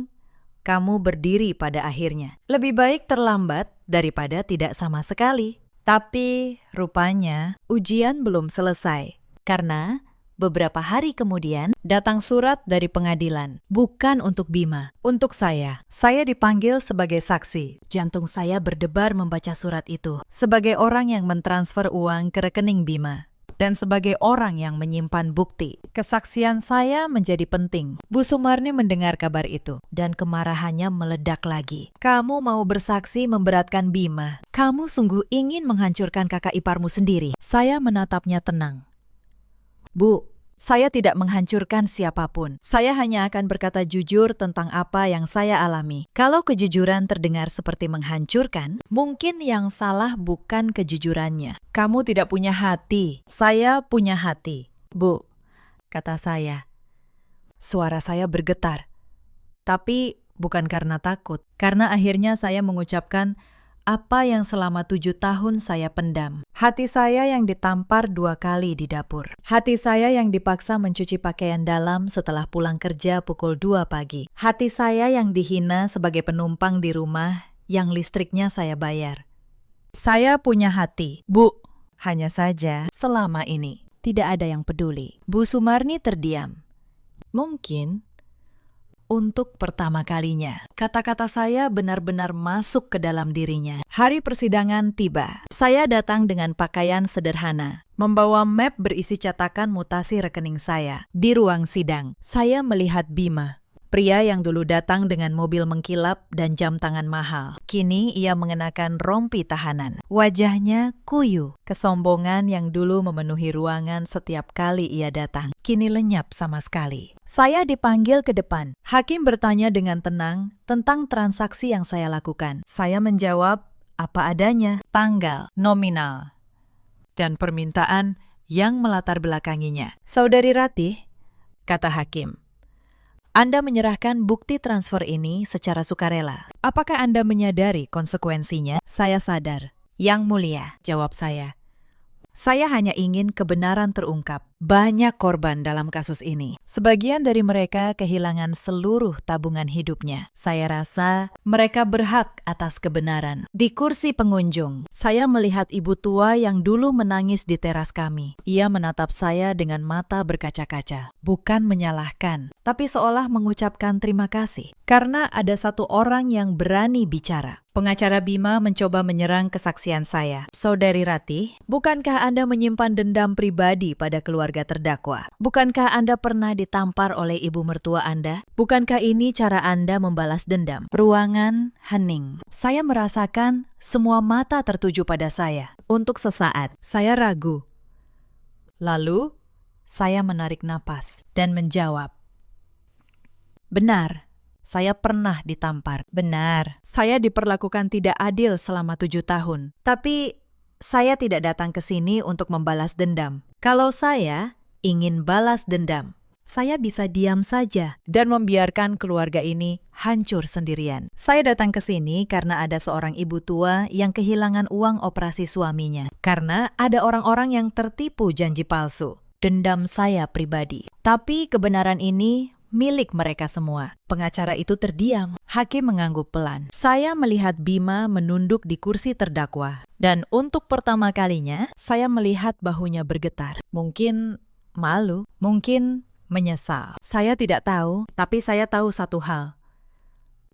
[SPEAKER 1] kamu berdiri pada akhirnya. Lebih baik terlambat daripada tidak sama sekali." Tapi rupanya ujian belum selesai. Karena beberapa hari kemudian datang surat dari pengadilan. Bukan untuk Bima, untuk saya. Saya dipanggil sebagai saksi. Jantung saya berdebar membaca surat itu. Sebagai orang yang mentransfer uang ke rekening Bima. Dan sebagai orang yang menyimpan bukti. Kesaksian saya menjadi penting. Bu Sumarni mendengar kabar itu. Dan kemarahannya meledak lagi. "Kamu mau bersaksi memberatkan Bima. Kamu sungguh ingin menghancurkan kakak iparmu sendiri." Saya menatapnya tenang. "Bu, saya tidak menghancurkan siapapun. Saya hanya akan berkata jujur tentang apa yang saya alami. Kalau kejujuran terdengar seperti menghancurkan, mungkin yang salah bukan kejujurannya. Kamu tidak punya hati. Saya punya hati." "Bu," kata saya. Suara saya bergetar. Tapi bukan karena takut. Karena akhirnya saya mengucapkan apa yang selama 7 tahun saya pendam. Hati saya yang ditampar 2 kali di dapur. Hati saya yang dipaksa mencuci pakaian dalam setelah pulang kerja pukul 2 pagi. Hati saya yang dihina sebagai penumpang di rumah yang listriknya saya bayar. Saya punya hati, Bu. Hanya saja selama ini tidak ada yang peduli. Bu Sumarni terdiam. Mungkin untuk pertama kalinya, kata-kata saya benar-benar masuk ke dalam dirinya. Hari persidangan tiba. Saya datang dengan pakaian sederhana, membawa map berisi cetakan mutasi rekening saya. Di ruang sidang, saya melihat Bima, pria yang dulu datang dengan mobil mengkilap dan jam tangan mahal. Kini ia mengenakan rompi tahanan. Wajahnya kuyu. Kesombongan yang dulu memenuhi ruangan setiap kali ia datang, kini lenyap sama sekali. Saya dipanggil ke depan. Hakim bertanya dengan tenang tentang transaksi yang saya lakukan. Saya menjawab apa adanya, tanggal, nominal, dan permintaan yang melatar belakanginya. "Saudari Ratih," kata hakim, "Anda menyerahkan bukti transfer ini secara sukarela. Apakah Anda menyadari konsekuensinya?" "Saya sadar." "Yang mulia," jawab saya, Saya hanya ingin kebenaran terungkap. Banyak korban dalam kasus ini. Sebagian dari mereka kehilangan seluruh tabungan hidupnya. Saya rasa mereka berhak atas kebenaran. Di kursi pengunjung, saya melihat ibu tua yang dulu menangis di teras kami. Ia menatap saya dengan mata berkaca-kaca. Bukan menyalahkan, tapi seolah mengucapkan terima kasih. Karena ada satu orang yang berani bicara. Pengacara Bima mencoba menyerang kesaksian saya. Saudari Ratih, bukankah Anda menyimpan dendam pribadi pada keluarga terdakwa? Bukankah Anda pernah ditampar oleh ibu mertua Anda? Bukankah ini cara Anda membalas dendam? Ruangan hening. Saya merasakan semua mata tertuju pada saya. Untuk sesaat, saya ragu. Lalu, saya menarik napas dan menjawab. Benar. Saya pernah ditampar. Benar, saya diperlakukan tidak adil selama 7 tahun. Tapi, saya tidak datang ke sini untuk membalas dendam. Kalau saya ingin balas dendam, saya bisa diam saja dan membiarkan keluarga ini hancur sendirian. Saya datang ke sini karena ada seorang ibu tua yang kehilangan uang operasi suaminya. Karena ada orang-orang yang tertipu janji palsu. Dendam saya pribadi. Tapi kebenaran ini milik mereka semua. Pengacara itu terdiam. Hakim mengangguk pelan. Saya melihat Bima menunduk di kursi terdakwa. Dan untuk pertama kalinya, saya melihat bahunya bergetar. Mungkin malu, mungkin menyesal. Saya tidak tahu, tapi saya tahu satu hal.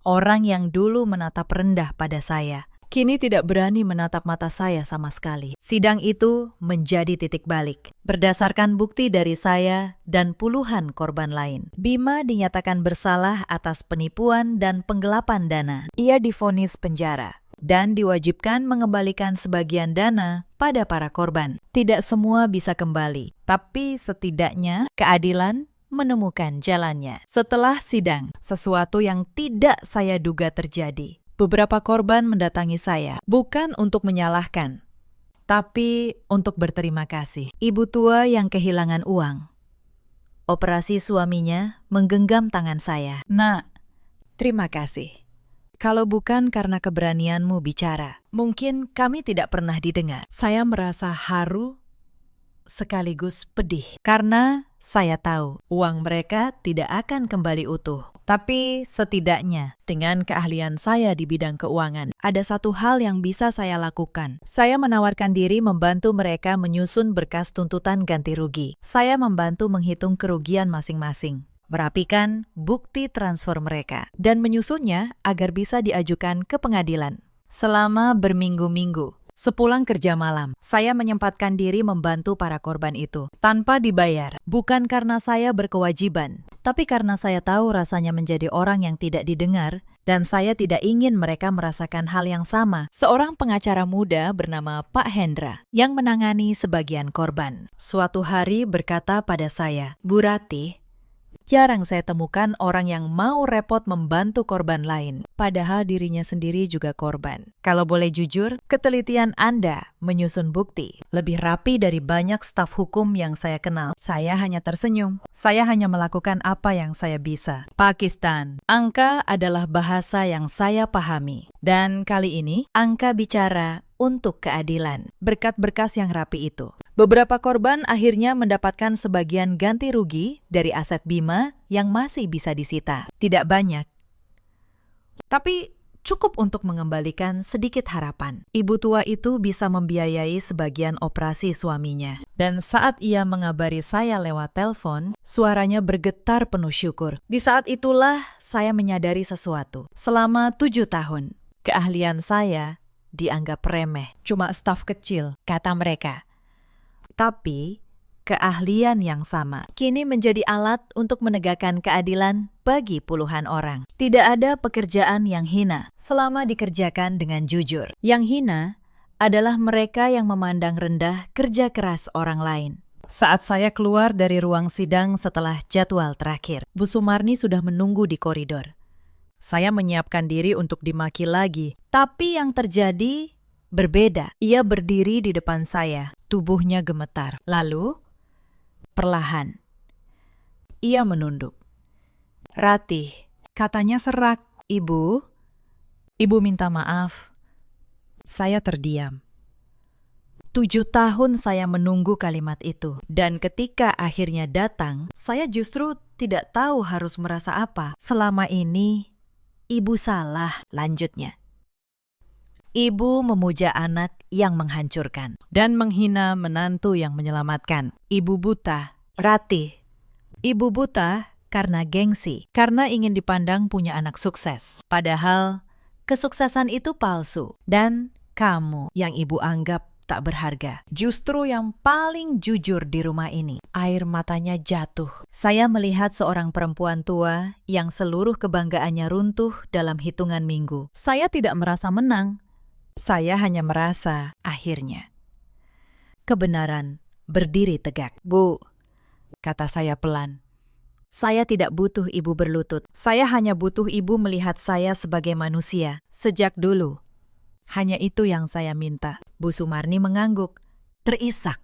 [SPEAKER 1] Orang yang dulu menatap rendah pada saya, kini tidak berani menatap mata saya sama sekali. Sidang itu menjadi titik balik. Berdasarkan bukti dari saya dan puluhan korban lain, Bima dinyatakan bersalah atas penipuan dan penggelapan dana. Ia divonis penjara dan diwajibkan mengembalikan sebagian dana pada para korban. Tidak semua bisa kembali, tapi setidaknya keadilan menemukan jalannya. Setelah sidang, sesuatu yang tidak saya duga terjadi. Beberapa korban mendatangi saya, bukan untuk menyalahkan, tapi untuk berterima kasih. Ibu tua yang kehilangan uang. Operasi suaminya menggenggam tangan saya. Nak, terima kasih. Kalau bukan karena keberanianmu bicara, mungkin kami tidak pernah didengar. Saya merasa haru sekaligus pedih. Karena saya tahu uang mereka tidak akan kembali utuh. Tapi setidaknya dengan keahlian saya di bidang keuangan, ada satu hal yang bisa saya lakukan. Saya menawarkan diri membantu mereka menyusun berkas tuntutan ganti rugi. Saya membantu menghitung kerugian masing-masing, merapikan bukti transfer mereka, dan menyusunnya agar bisa diajukan ke pengadilan. Selama berminggu-minggu, sepulang kerja malam, saya menyempatkan diri membantu para korban itu tanpa dibayar. Bukan karena saya berkewajiban, tapi karena saya tahu rasanya menjadi orang yang tidak didengar dan saya tidak ingin mereka merasakan hal yang sama. Seorang pengacara muda bernama Pak Hendra yang menangani sebagian korban, suatu hari berkata pada saya, "Bu Ratih, jarang saya temukan orang yang mau repot membantu korban lain, padahal dirinya sendiri juga korban. Kalau boleh jujur, ketelitian Anda menyusun bukti lebih rapi dari banyak staf hukum yang saya kenal. Saya hanya tersenyum. Saya hanya melakukan apa yang saya bisa." Pakistan. Angka adalah bahasa yang saya pahami. Dan kali ini, angka bicara untuk keadilan. Berkat berkas yang rapi itu, beberapa korban akhirnya mendapatkan sebagian ganti rugi dari aset Bima yang masih bisa disita. Tidak banyak, tapi cukup untuk mengembalikan sedikit harapan. Ibu tua itu bisa membiayai sebagian operasi suaminya. Dan saat ia mengabari saya lewat telepon, suaranya bergetar penuh syukur. Di saat itulah saya menyadari sesuatu. Selama 7 tahun, keahlian saya dianggap remeh. Cuma staf kecil, kata mereka. Tapi, keahlian yang sama kini menjadi alat untuk menegakkan keadilan bagi puluhan orang. Tidak ada pekerjaan yang hina selama dikerjakan dengan jujur. Yang hina adalah mereka yang memandang rendah kerja keras orang lain. Saat saya keluar dari ruang sidang setelah jadwal terakhir, Bu Sumarni sudah menunggu di koridor. Saya menyiapkan diri untuk dimaki lagi, tapi yang terjadi berbeda. Ia berdiri di depan saya, tubuhnya gemetar. Lalu, perlahan, ia menunduk. "Ratih," katanya serak. "Ibu, Ibu minta maaf." Saya terdiam. 7 tahun saya menunggu kalimat itu. Dan ketika akhirnya datang, saya justru tidak tahu harus merasa apa. Selama ini, ibu salah, lanjutnya. Ibu memuja anak yang menghancurkan dan menghina menantu yang menyelamatkan. Ibu buta, Ratih. Ibu buta karena gengsi, karena ingin dipandang punya anak sukses. Padahal kesuksesan itu palsu. Dan kamu yang ibu anggap tak berharga, justru yang paling jujur di rumah ini. Air matanya jatuh. Saya melihat seorang perempuan tua yang seluruh kebanggaannya runtuh dalam hitungan minggu. Saya tidak merasa menang. Saya hanya merasa, akhirnya, kebenaran berdiri tegak. Bu, kata saya pelan. Saya tidak butuh ibu berlutut. Saya hanya butuh ibu melihat saya sebagai manusia. Sejak dulu. Hanya itu yang saya minta. Bu Sumarni mengangguk, terisak.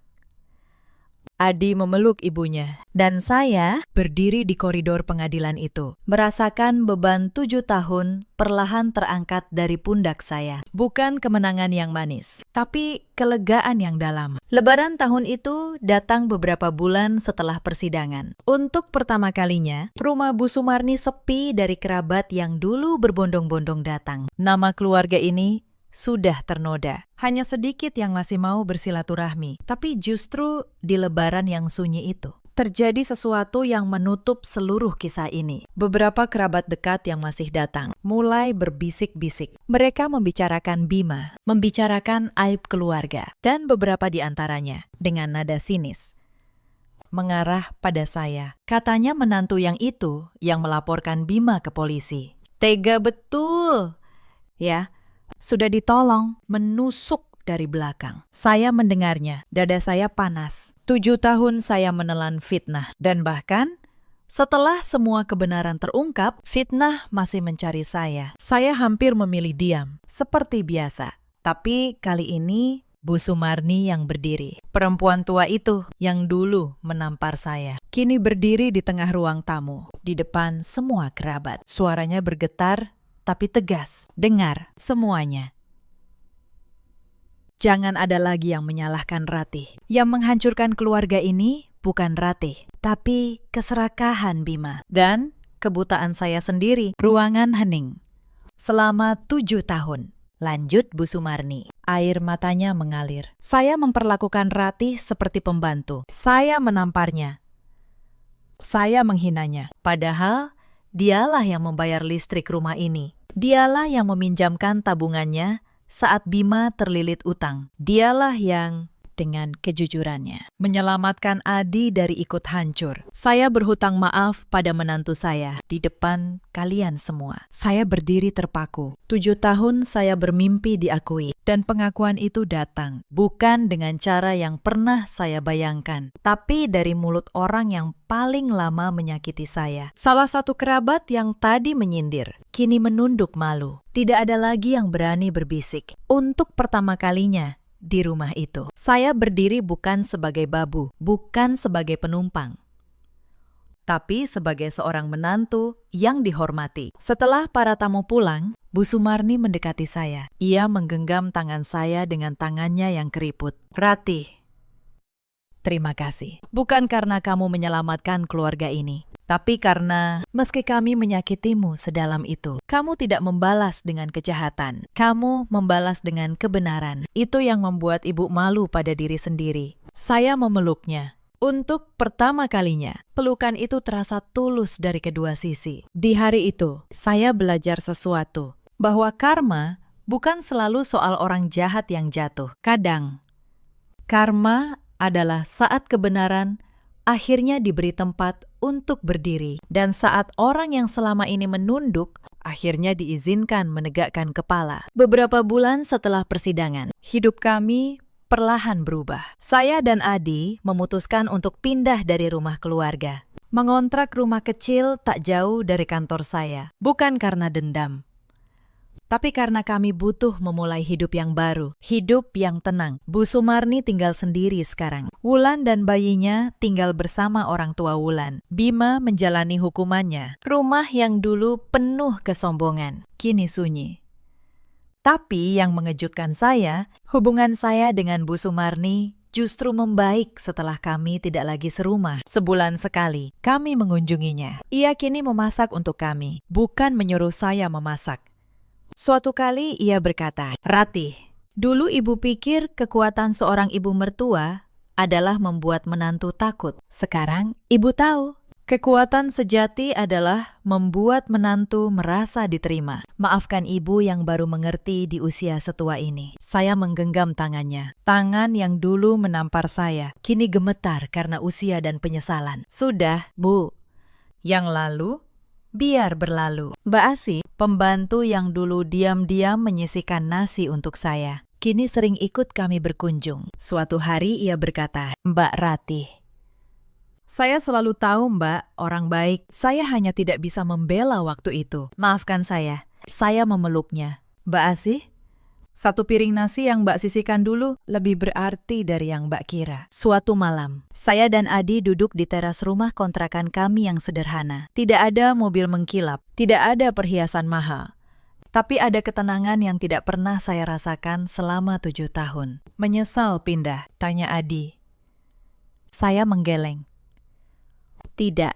[SPEAKER 1] Adi memeluk ibunya, dan saya berdiri di koridor pengadilan itu, merasakan beban 7 tahun perlahan terangkat dari pundak saya. Bukan kemenangan yang manis, tapi kelegaan yang dalam. Lebaran tahun itu datang beberapa bulan setelah persidangan. Untuk pertama kalinya, rumah Bu Sumarni sepi dari kerabat yang dulu berbondong-bondong datang. Nama keluarga ini sudah ternoda. Hanya sedikit yang masih mau bersilaturahmi. Tapi justru di lebaran yang sunyi itu, terjadi sesuatu yang menutup seluruh kisah ini. Beberapa kerabat dekat yang masih datang mulai berbisik-bisik. Mereka membicarakan Bima, membicarakan aib keluarga, dan beberapa di antaranya dengan nada sinis mengarah pada saya. Katanya menantu yang itu yang melaporkan Bima ke polisi. Tega betul. Ya, sudah ditolong, menusuk dari belakang. Saya mendengarnya, dada saya panas. 7 tahun saya menelan fitnah. Dan bahkan, setelah semua kebenaran terungkap, fitnah masih mencari saya. Saya hampir memilih diam, seperti biasa. Tapi kali ini, Bu Sumarni yang berdiri. Perempuan tua itu yang dulu menampar saya. Kini berdiri di tengah ruang tamu, di depan semua kerabat. Suaranya bergetar, tapi tegas. Dengar semuanya. Jangan ada lagi yang menyalahkan Ratih. Yang menghancurkan keluarga ini bukan Ratih, tapi keserakahan Bima dan kebutaan saya sendiri. Ruangan hening. Selama 7 tahun. Lanjut Bu Sumarni. Air matanya mengalir. Saya memperlakukan Ratih seperti pembantu. Saya menamparnya. Saya menghinanya. Padahal dialah yang membayar listrik rumah ini. Dialah yang meminjamkan tabungannya saat Bima terlilit utang. Dialah yang, dengan kejujurannya, menyelamatkan Adi dari ikut hancur. Saya berhutang maaf pada menantu saya di depan kalian semua. Saya berdiri terpaku. 7 tahun saya bermimpi diakui. Dan pengakuan itu datang. Bukan dengan cara yang pernah saya bayangkan. Tapi dari mulut orang yang paling lama menyakiti saya. Salah satu kerabat yang tadi menyindir, kini menunduk malu. Tidak ada lagi yang berani berbisik. Untuk pertama kalinya, di rumah itu, saya berdiri bukan sebagai babu, bukan sebagai penumpang, tapi sebagai seorang menantu yang dihormati. Setelah para tamu pulang, Bu Sumarni mendekati saya. Ia menggenggam tangan saya dengan tangannya yang keriput. Ratih, terima kasih. Bukan karena kamu menyelamatkan keluarga ini, tapi karena meski kami menyakitimu sedalam itu, kamu tidak membalas dengan kejahatan. Kamu membalas dengan kebenaran. Itu yang membuat ibu malu pada diri sendiri. Saya memeluknya. Untuk pertama kalinya, pelukan itu terasa tulus dari kedua sisi. Di hari itu, saya belajar sesuatu. Bahwa karma bukan selalu soal orang jahat yang jatuh. Kadang, karma adalah saat kebenaran akhirnya diberi tempat untuk berdiri. Dan saat orang yang selama ini menunduk, akhirnya diizinkan menegakkan kepala. Beberapa bulan setelah persidangan, hidup kami perlahan berubah. Saya dan Adi memutuskan untuk pindah dari rumah keluarga. Mengontrak rumah kecil tak jauh dari kantor saya. Bukan karena dendam, tapi karena kami butuh memulai hidup yang baru, hidup yang tenang. Bu Sumarni tinggal sendiri sekarang. Wulan dan bayinya tinggal bersama orang tua Wulan. Bima menjalani hukumannya. Rumah yang dulu penuh kesombongan, kini sunyi. Tapi yang mengejutkan saya, hubungan saya dengan Bu Sumarni justru membaik setelah kami tidak lagi serumah. Sebulan sekali, kami mengunjunginya. Ia kini memasak untuk kami, bukan menyuruh saya memasak. Suatu kali ia berkata, "Ratih, dulu ibu pikir kekuatan seorang ibu mertua adalah membuat menantu takut. Sekarang ibu tahu, kekuatan sejati adalah membuat menantu merasa diterima. Maafkan ibu yang baru mengerti di usia setua ini." Saya menggenggam tangannya. Tangan yang dulu menampar saya, kini gemetar karena usia dan penyesalan. "Sudah, Bu. Yang lalu, biar berlalu." Mbak Asi, pembantu yang dulu diam-diam menyisihkan nasi untuk saya, kini sering ikut kami berkunjung. Suatu hari ia berkata, "Mbak Ratih, saya selalu tahu Mbak orang baik. Saya hanya tidak bisa membela waktu itu. Maafkan saya." Saya memeluknya. "Mbak Asih, satu piring nasi yang Mbak sisihkan dulu lebih berarti dari yang Mbak kira." Suatu malam, saya dan Adi duduk di teras rumah kontrakan kami yang sederhana. Tidak ada mobil mengkilap, tidak ada perhiasan mahal. Tapi ada ketenangan yang tidak pernah saya rasakan selama 7 tahun. "Menyesal pindah?" tanya Adi. Saya menggeleng. "Tidak.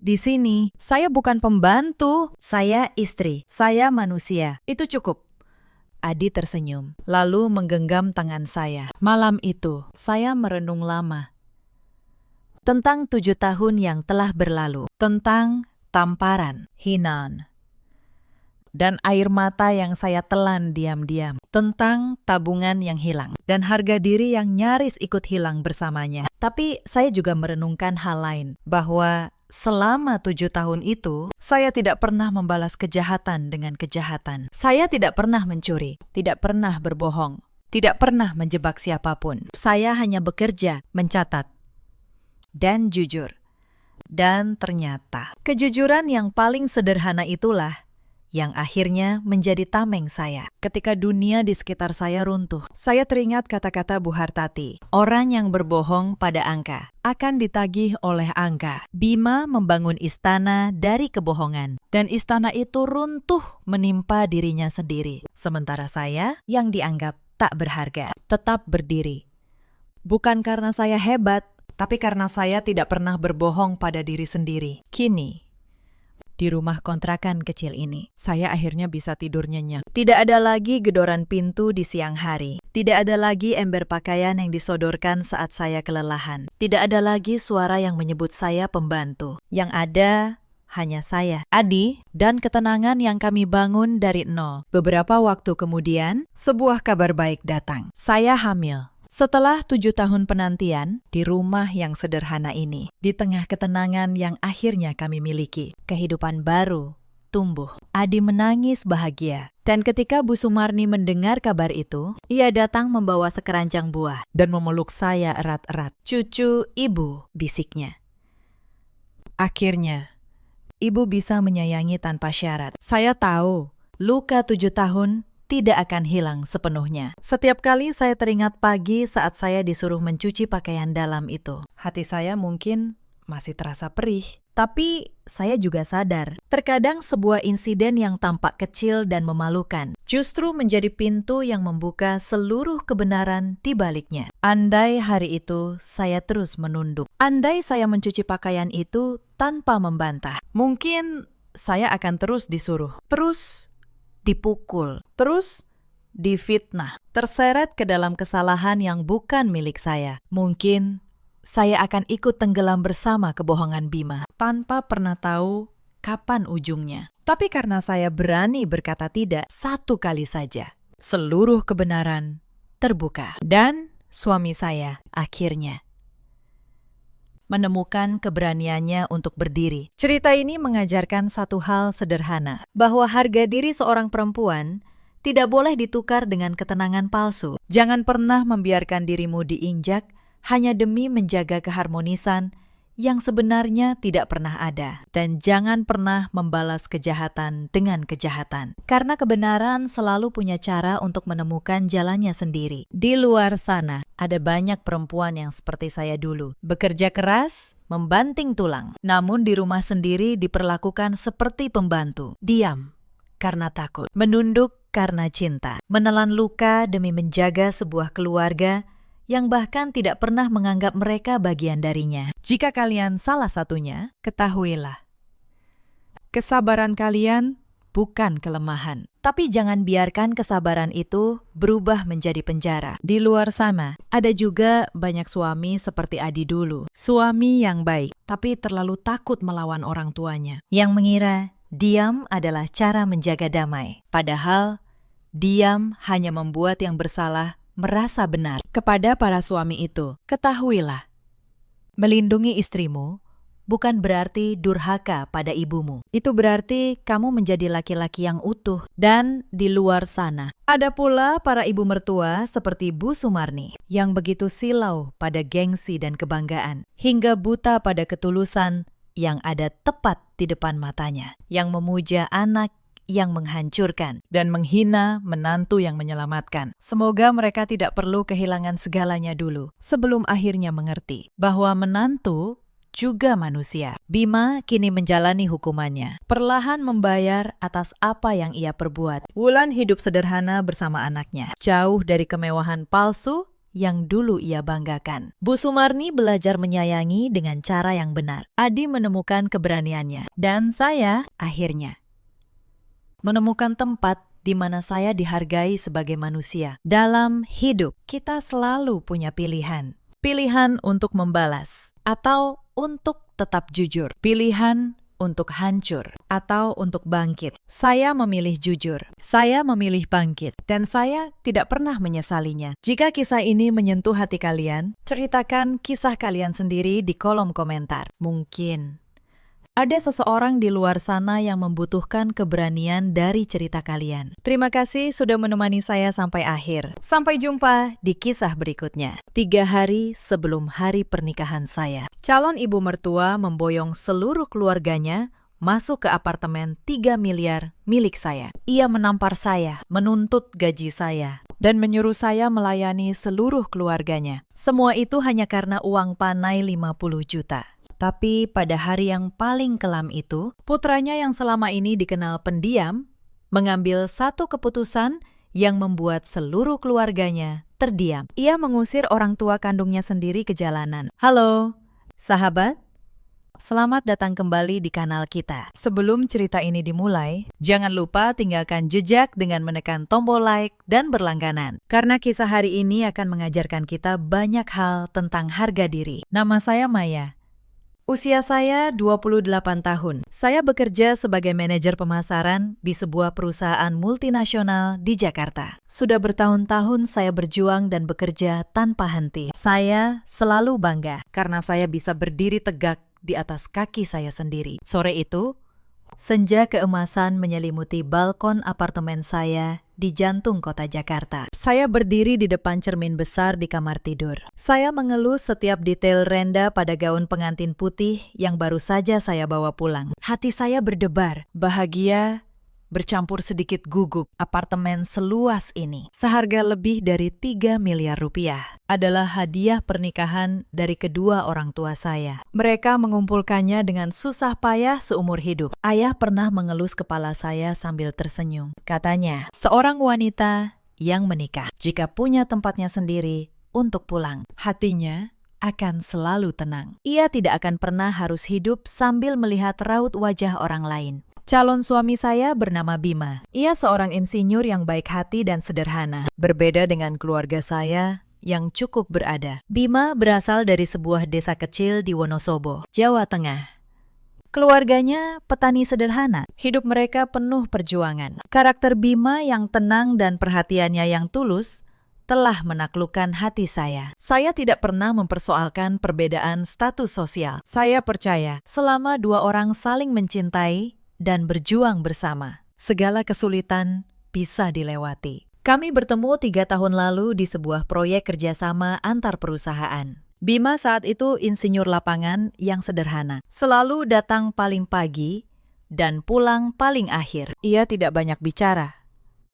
[SPEAKER 1] Di sini, saya bukan pembantu. Saya istri. Saya manusia. Itu cukup." Adi tersenyum, lalu menggenggam tangan saya. Malam itu, saya merenung lama. Tentang 7 tahun yang telah berlalu. Tentang tamparan, hinaan, dan air mata yang saya telan diam-diam. Tentang tabungan yang hilang dan harga diri yang nyaris ikut hilang bersamanya. Tapi saya juga merenungkan hal lain, bahwa selama 7 tahun itu, saya tidak pernah membalas kejahatan dengan kejahatan. Saya tidak pernah mencuri, tidak pernah berbohong, tidak pernah menjebak siapapun. Saya hanya bekerja, mencatat, dan jujur. Dan ternyata, kejujuran yang paling sederhana itulah yang akhirnya menjadi tameng saya. Ketika dunia di sekitar saya runtuh, saya teringat kata-kata Bu Hartati, "Orang yang berbohong pada angka akan ditagih oleh angka." Bima membangun istana dari kebohongan, dan istana itu runtuh menimpa dirinya sendiri. Sementara saya, yang dianggap tak berharga, tetap berdiri. Bukan karena saya hebat, tapi karena saya tidak pernah berbohong pada diri sendiri. Kini, di rumah kontrakan kecil ini, saya akhirnya bisa tidur nyenyak. Tidak ada lagi gedoran pintu di siang hari. Tidak ada lagi ember pakaian yang disodorkan saat saya kelelahan. Tidak ada lagi suara yang menyebut saya pembantu. Yang ada hanya saya, Adi, dan ketenangan yang kami bangun dari nol. Beberapa waktu kemudian, sebuah kabar baik datang. Saya hamil. Setelah 7 tahun penantian di rumah yang sederhana ini, di tengah ketenangan yang akhirnya kami miliki, kehidupan baru tumbuh. Adi menangis bahagia. Dan ketika Bu Sumarni mendengar kabar itu, ia datang membawa sekeranjang buah dan memeluk saya erat-erat. "Cucu ibu," bisiknya. Akhirnya, ibu bisa menyayangi tanpa syarat. Saya tahu, luka 7 tahun tidak akan hilang sepenuhnya. Setiap kali saya teringat pagi saat saya disuruh mencuci pakaian dalam itu, hati saya mungkin masih terasa perih. Tapi saya juga sadar, terkadang sebuah insiden yang tampak kecil dan memalukan justru menjadi pintu yang membuka seluruh kebenaran di baliknya. Andai hari itu saya terus menunduk, andai saya mencuci pakaian itu tanpa membantah, mungkin saya akan terus disuruh, terus dipukul, terus difitnah, terseret ke dalam kesalahan yang bukan milik saya. Mungkin saya akan ikut tenggelam bersama kebohongan Bima, tanpa pernah tahu kapan ujungnya. Tapi karena saya berani berkata tidak satu kali saja, seluruh kebenaran terbuka. Dan suami saya akhirnya menemukan keberaniannya untuk berdiri. Cerita ini mengajarkan satu hal sederhana, bahwa harga diri seorang perempuan tidak boleh ditukar dengan ketenangan palsu. Jangan pernah membiarkan dirimu diinjak hanya demi menjaga keharmonisan yang sebenarnya tidak pernah ada. Dan jangan pernah membalas kejahatan dengan kejahatan. Karena kebenaran selalu punya cara untuk menemukan jalannya sendiri. Di luar sana, ada banyak perempuan yang seperti saya dulu. Bekerja keras, membanting tulang. Namun di rumah sendiri diperlakukan seperti pembantu. Diam karena takut. Menunduk karena cinta, menelan luka demi menjaga sebuah keluarga yang bahkan tidak pernah menganggap mereka bagian darinya. Jika kalian salah satunya, ketahuilah, kesabaran kalian bukan kelemahan. Tapi jangan biarkan kesabaran itu berubah menjadi penjara. Di luar sana, ada juga banyak suami seperti Adi dulu. Suami yang baik, tapi terlalu takut melawan orang tuanya. Yang mengira diam adalah cara menjaga damai. Padahal, diam hanya membuat yang bersalah merasa benar. Kepada para suami itu, ketahuilah, melindungi istrimu bukan berarti durhaka pada ibumu. Itu berarti kamu menjadi laki-laki yang utuh. Dan di luar sana, ada pula para ibu mertua seperti Bu Sumarni yang begitu silau pada gengsi dan kebanggaan, hingga buta pada ketulusan yang ada tepat di depan matanya, yang memuja anak yang menghancurkan dan menghina menantu yang menyelamatkan. Semoga mereka tidak perlu kehilangan segalanya dulu sebelum akhirnya mengerti bahwa menantu juga manusia. Bima kini menjalani hukumannya, perlahan membayar atas apa yang ia perbuat. Wulan hidup sederhana bersama anaknya, jauh dari kemewahan palsu yang dulu ia banggakan. Bu Sumarni belajar menyayangi dengan cara yang benar. Adi menemukan keberaniannya, dan saya akhirnya menemukan tempat di mana saya dihargai sebagai manusia. Dalam hidup, kita selalu punya pilihan. Pilihan untuk membalas, atau untuk tetap jujur. Pilihan untuk hancur, atau untuk bangkit. Saya memilih jujur. Saya memilih bangkit. Dan saya tidak pernah menyesalinya. Jika kisah ini menyentuh hati kalian, ceritakan kisah kalian sendiri di kolom komentar. Mungkin ada seseorang di luar sana yang membutuhkan keberanian dari cerita kalian. Terima kasih sudah menemani saya sampai akhir. Sampai jumpa di kisah berikutnya. 3 hari sebelum hari pernikahan saya, calon ibu mertua memboyong seluruh keluarganya masuk ke apartemen 3 miliar milik saya. Ia menampar saya, menuntut gaji saya, dan menyuruh saya melayani seluruh keluarganya. Semua itu hanya karena uang panai 50 juta. Tapi pada hari yang paling kelam itu, putranya yang selama ini dikenal pendiam, mengambil satu keputusan yang membuat seluruh keluarganya terdiam. Ia mengusir orang tua kandungnya sendiri ke jalanan. Halo, sahabat. Selamat datang kembali di kanal kita. Sebelum cerita ini dimulai, jangan lupa tinggalkan jejak dengan menekan tombol like dan berlangganan. Karena kisah hari ini akan mengajarkan kita banyak hal tentang harga diri. Nama saya Maya. Usia saya 28 tahun. Saya bekerja sebagai manajer pemasaran di sebuah perusahaan multinasional di Jakarta. Sudah bertahun-tahun saya berjuang dan bekerja tanpa henti. Saya selalu bangga karena saya bisa berdiri tegak di atas kaki saya sendiri. Sore itu, senja keemasan menyelimuti balkon apartemen saya di jantung kota Jakarta. Saya berdiri di depan cermin besar di kamar tidur. Saya mengelus setiap detail renda pada gaun pengantin putih yang baru saja saya bawa pulang. Hati saya berdebar, bahagia bercampur sedikit gugup. Apartemen seluas ini, seharga lebih dari 3 miliar rupiah, adalah hadiah pernikahan dari kedua orang tua saya. Mereka mengumpulkannya dengan susah payah seumur hidup. Ayah pernah mengelus kepala saya sambil tersenyum. Katanya, seorang wanita yang menikah, jika punya tempatnya sendiri untuk pulang, hatinya akan selalu tenang. Ia tidak akan pernah harus hidup sambil melihat raut wajah orang lain. Calon suami saya bernama Bima. Ia seorang insinyur yang baik hati dan sederhana. Berbeda dengan keluarga saya yang cukup berada. Bima berasal dari sebuah desa kecil di Wonosobo, Jawa Tengah. Keluarganya petani sederhana. Hidup mereka penuh perjuangan. Karakter Bima yang tenang dan perhatiannya yang tulus telah menaklukkan hati saya. Saya tidak pernah mempersoalkan perbedaan status sosial. Saya percaya selama dua orang saling mencintai dan berjuang bersama, segala kesulitan bisa dilewati. Kami bertemu 3 tahun lalu di sebuah proyek kerjasama antar perusahaan. Bima saat itu insinyur lapangan yang sederhana. Selalu datang paling pagi dan pulang paling akhir. Ia tidak banyak bicara,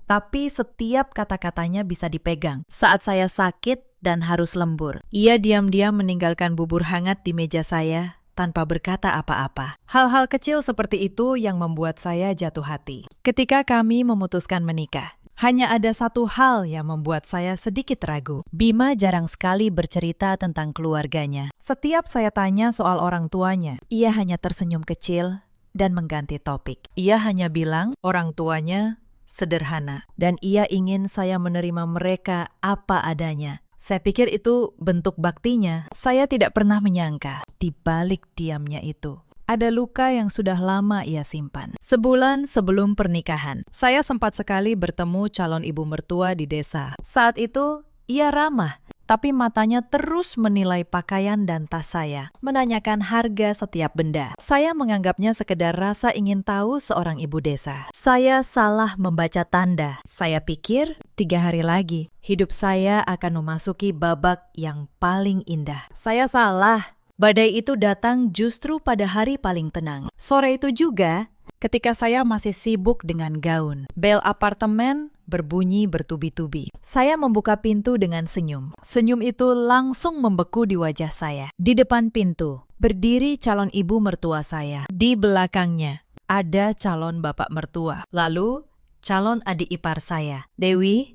[SPEAKER 1] tapi setiap kata-katanya bisa dipegang. Saat saya sakit dan harus lembur, ia diam-diam meninggalkan bubur hangat di meja saya tanpa berkata apa-apa. Hal-hal kecil seperti itu yang membuat saya jatuh hati. Ketika kami memutuskan menikah, Hanya ada satu hal yang membuat saya sedikit ragu. Bima jarang sekali bercerita tentang keluarganya. Setiap saya tanya soal orang tuanya, ia hanya tersenyum kecil dan mengganti topik. Ia hanya bilang orang tuanya sederhana dan ia ingin saya menerima mereka apa adanya. Saya pikir itu bentuk baktinya. Saya tidak pernah menyangka di balik diamnya itu ada luka yang sudah lama ia simpan. Sebulan sebelum pernikahan, saya sempat sekali bertemu calon ibu mertua di desa. Saat itu, ia ramah, tapi matanya terus menilai pakaian dan tas saya, menanyakan harga setiap benda. Saya menganggapnya sekedar rasa ingin tahu seorang ibu desa. Saya salah membaca tanda. Saya pikir 3 hari lagi, hidup saya akan memasuki babak yang paling indah. Saya salah. Badai itu datang justru pada hari paling tenang. Sore itu juga, ketika saya masih sibuk dengan gaun, bel apartemen berbunyi bertubi-tubi. Saya membuka pintu dengan senyum. Senyum itu langsung membeku di wajah saya. Di depan pintu, berdiri calon ibu mertua saya. Di belakangnya, ada calon bapak mertua. Lalu, calon adik ipar saya, Dewi,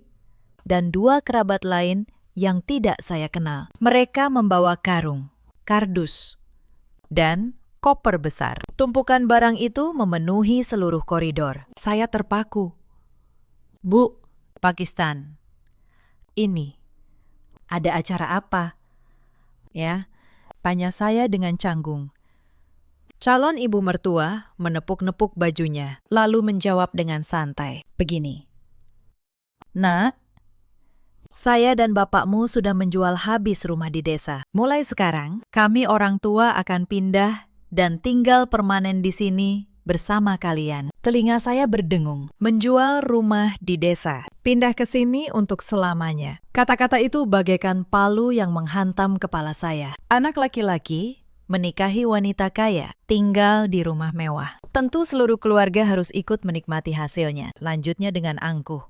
[SPEAKER 1] dan 2 kerabat lain yang tidak saya kenal. Mereka membawa karung, kardus, dan koper besar. Tumpukan barang itu memenuhi seluruh koridor. Saya terpaku. Bu, Pakistan, ini ada acara apa? Ya, tanya saya dengan canggung. Calon ibu mertua menepuk-nepuk bajunya, lalu menjawab dengan santai. Begini, Nak, saya dan bapakmu sudah menjual habis rumah di desa. Mulai sekarang, kami orang tua akan pindah dan tinggal permanen di sini bersama kalian. Telinga saya berdengung. Menjual rumah di desa. Pindah ke sini untuk selamanya. Kata-kata itu bagaikan palu yang menghantam kepala saya. Anak laki-laki menikahi wanita kaya, tinggal di rumah mewah. Tentu seluruh keluarga harus ikut menikmati hasilnya. Lanjutnya dengan angkuh.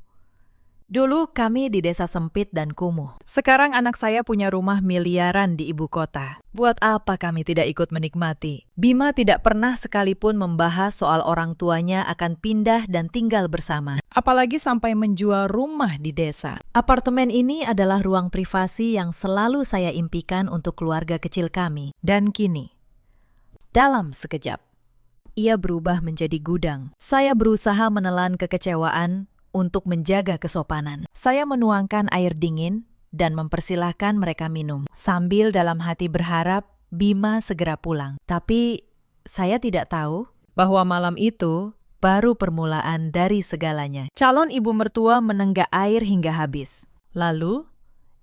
[SPEAKER 1] Dulu kami di desa sempit dan kumuh. Sekarang anak saya punya rumah miliaran di ibu kota. Buat apa kami tidak ikut menikmati? Bima tidak pernah sekalipun membahas soal orang tuanya akan pindah dan tinggal bersama. Apalagi sampai menjual rumah di desa. Apartemen ini adalah ruang privasi yang selalu saya impikan untuk keluarga kecil kami. Dan kini, dalam sekejap, ia berubah menjadi gudang. Saya berusaha menelan kekecewaan untuk menjaga kesopanan. Saya menuangkan air dingin dan mempersilahkan mereka minum, sambil dalam hati berharap Bima segera pulang. Tapi saya tidak tahu bahwa malam itu baru permulaan dari segalanya. Calon ibu mertua menenggak air hingga habis. Lalu,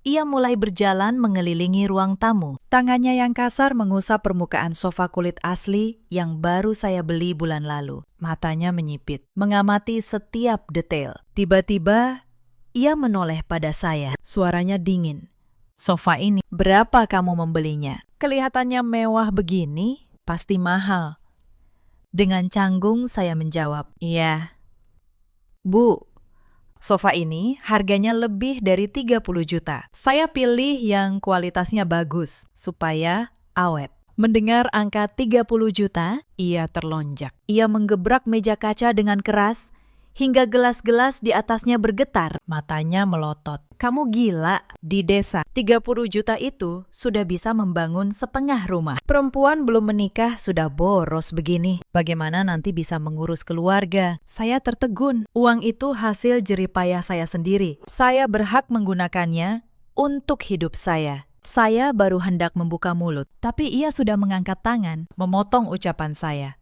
[SPEAKER 1] ia mulai berjalan mengelilingi ruang tamu. Tangannya yang kasar mengusap permukaan sofa kulit asli yang baru saya beli bulan lalu. Matanya menyipit, mengamati setiap detail. Tiba-tiba, ia menoleh pada saya. Suaranya dingin. Sofa ini, berapa kamu membelinya? Kelihatannya mewah begini, pasti mahal. Dengan canggung saya menjawab, iya. Bu, sofa ini harganya lebih dari 30 juta. Saya pilih yang kualitasnya bagus, supaya awet. Mendengar angka 30 juta, ia terlonjak. Ia menggebrak meja kaca dengan keras, hingga gelas-gelas di atasnya bergetar. Matanya melotot. Kamu gila, di desa 30 juta itu sudah bisa membangun setengah rumah. Perempuan belum menikah sudah boros begini. Bagaimana nanti bisa mengurus keluarga? Saya tertegun. Uang itu hasil jeripayah saya sendiri. Saya berhak menggunakannya untuk hidup saya. Saya baru hendak membuka mulut, tapi ia sudah mengangkat tangan, memotong ucapan saya.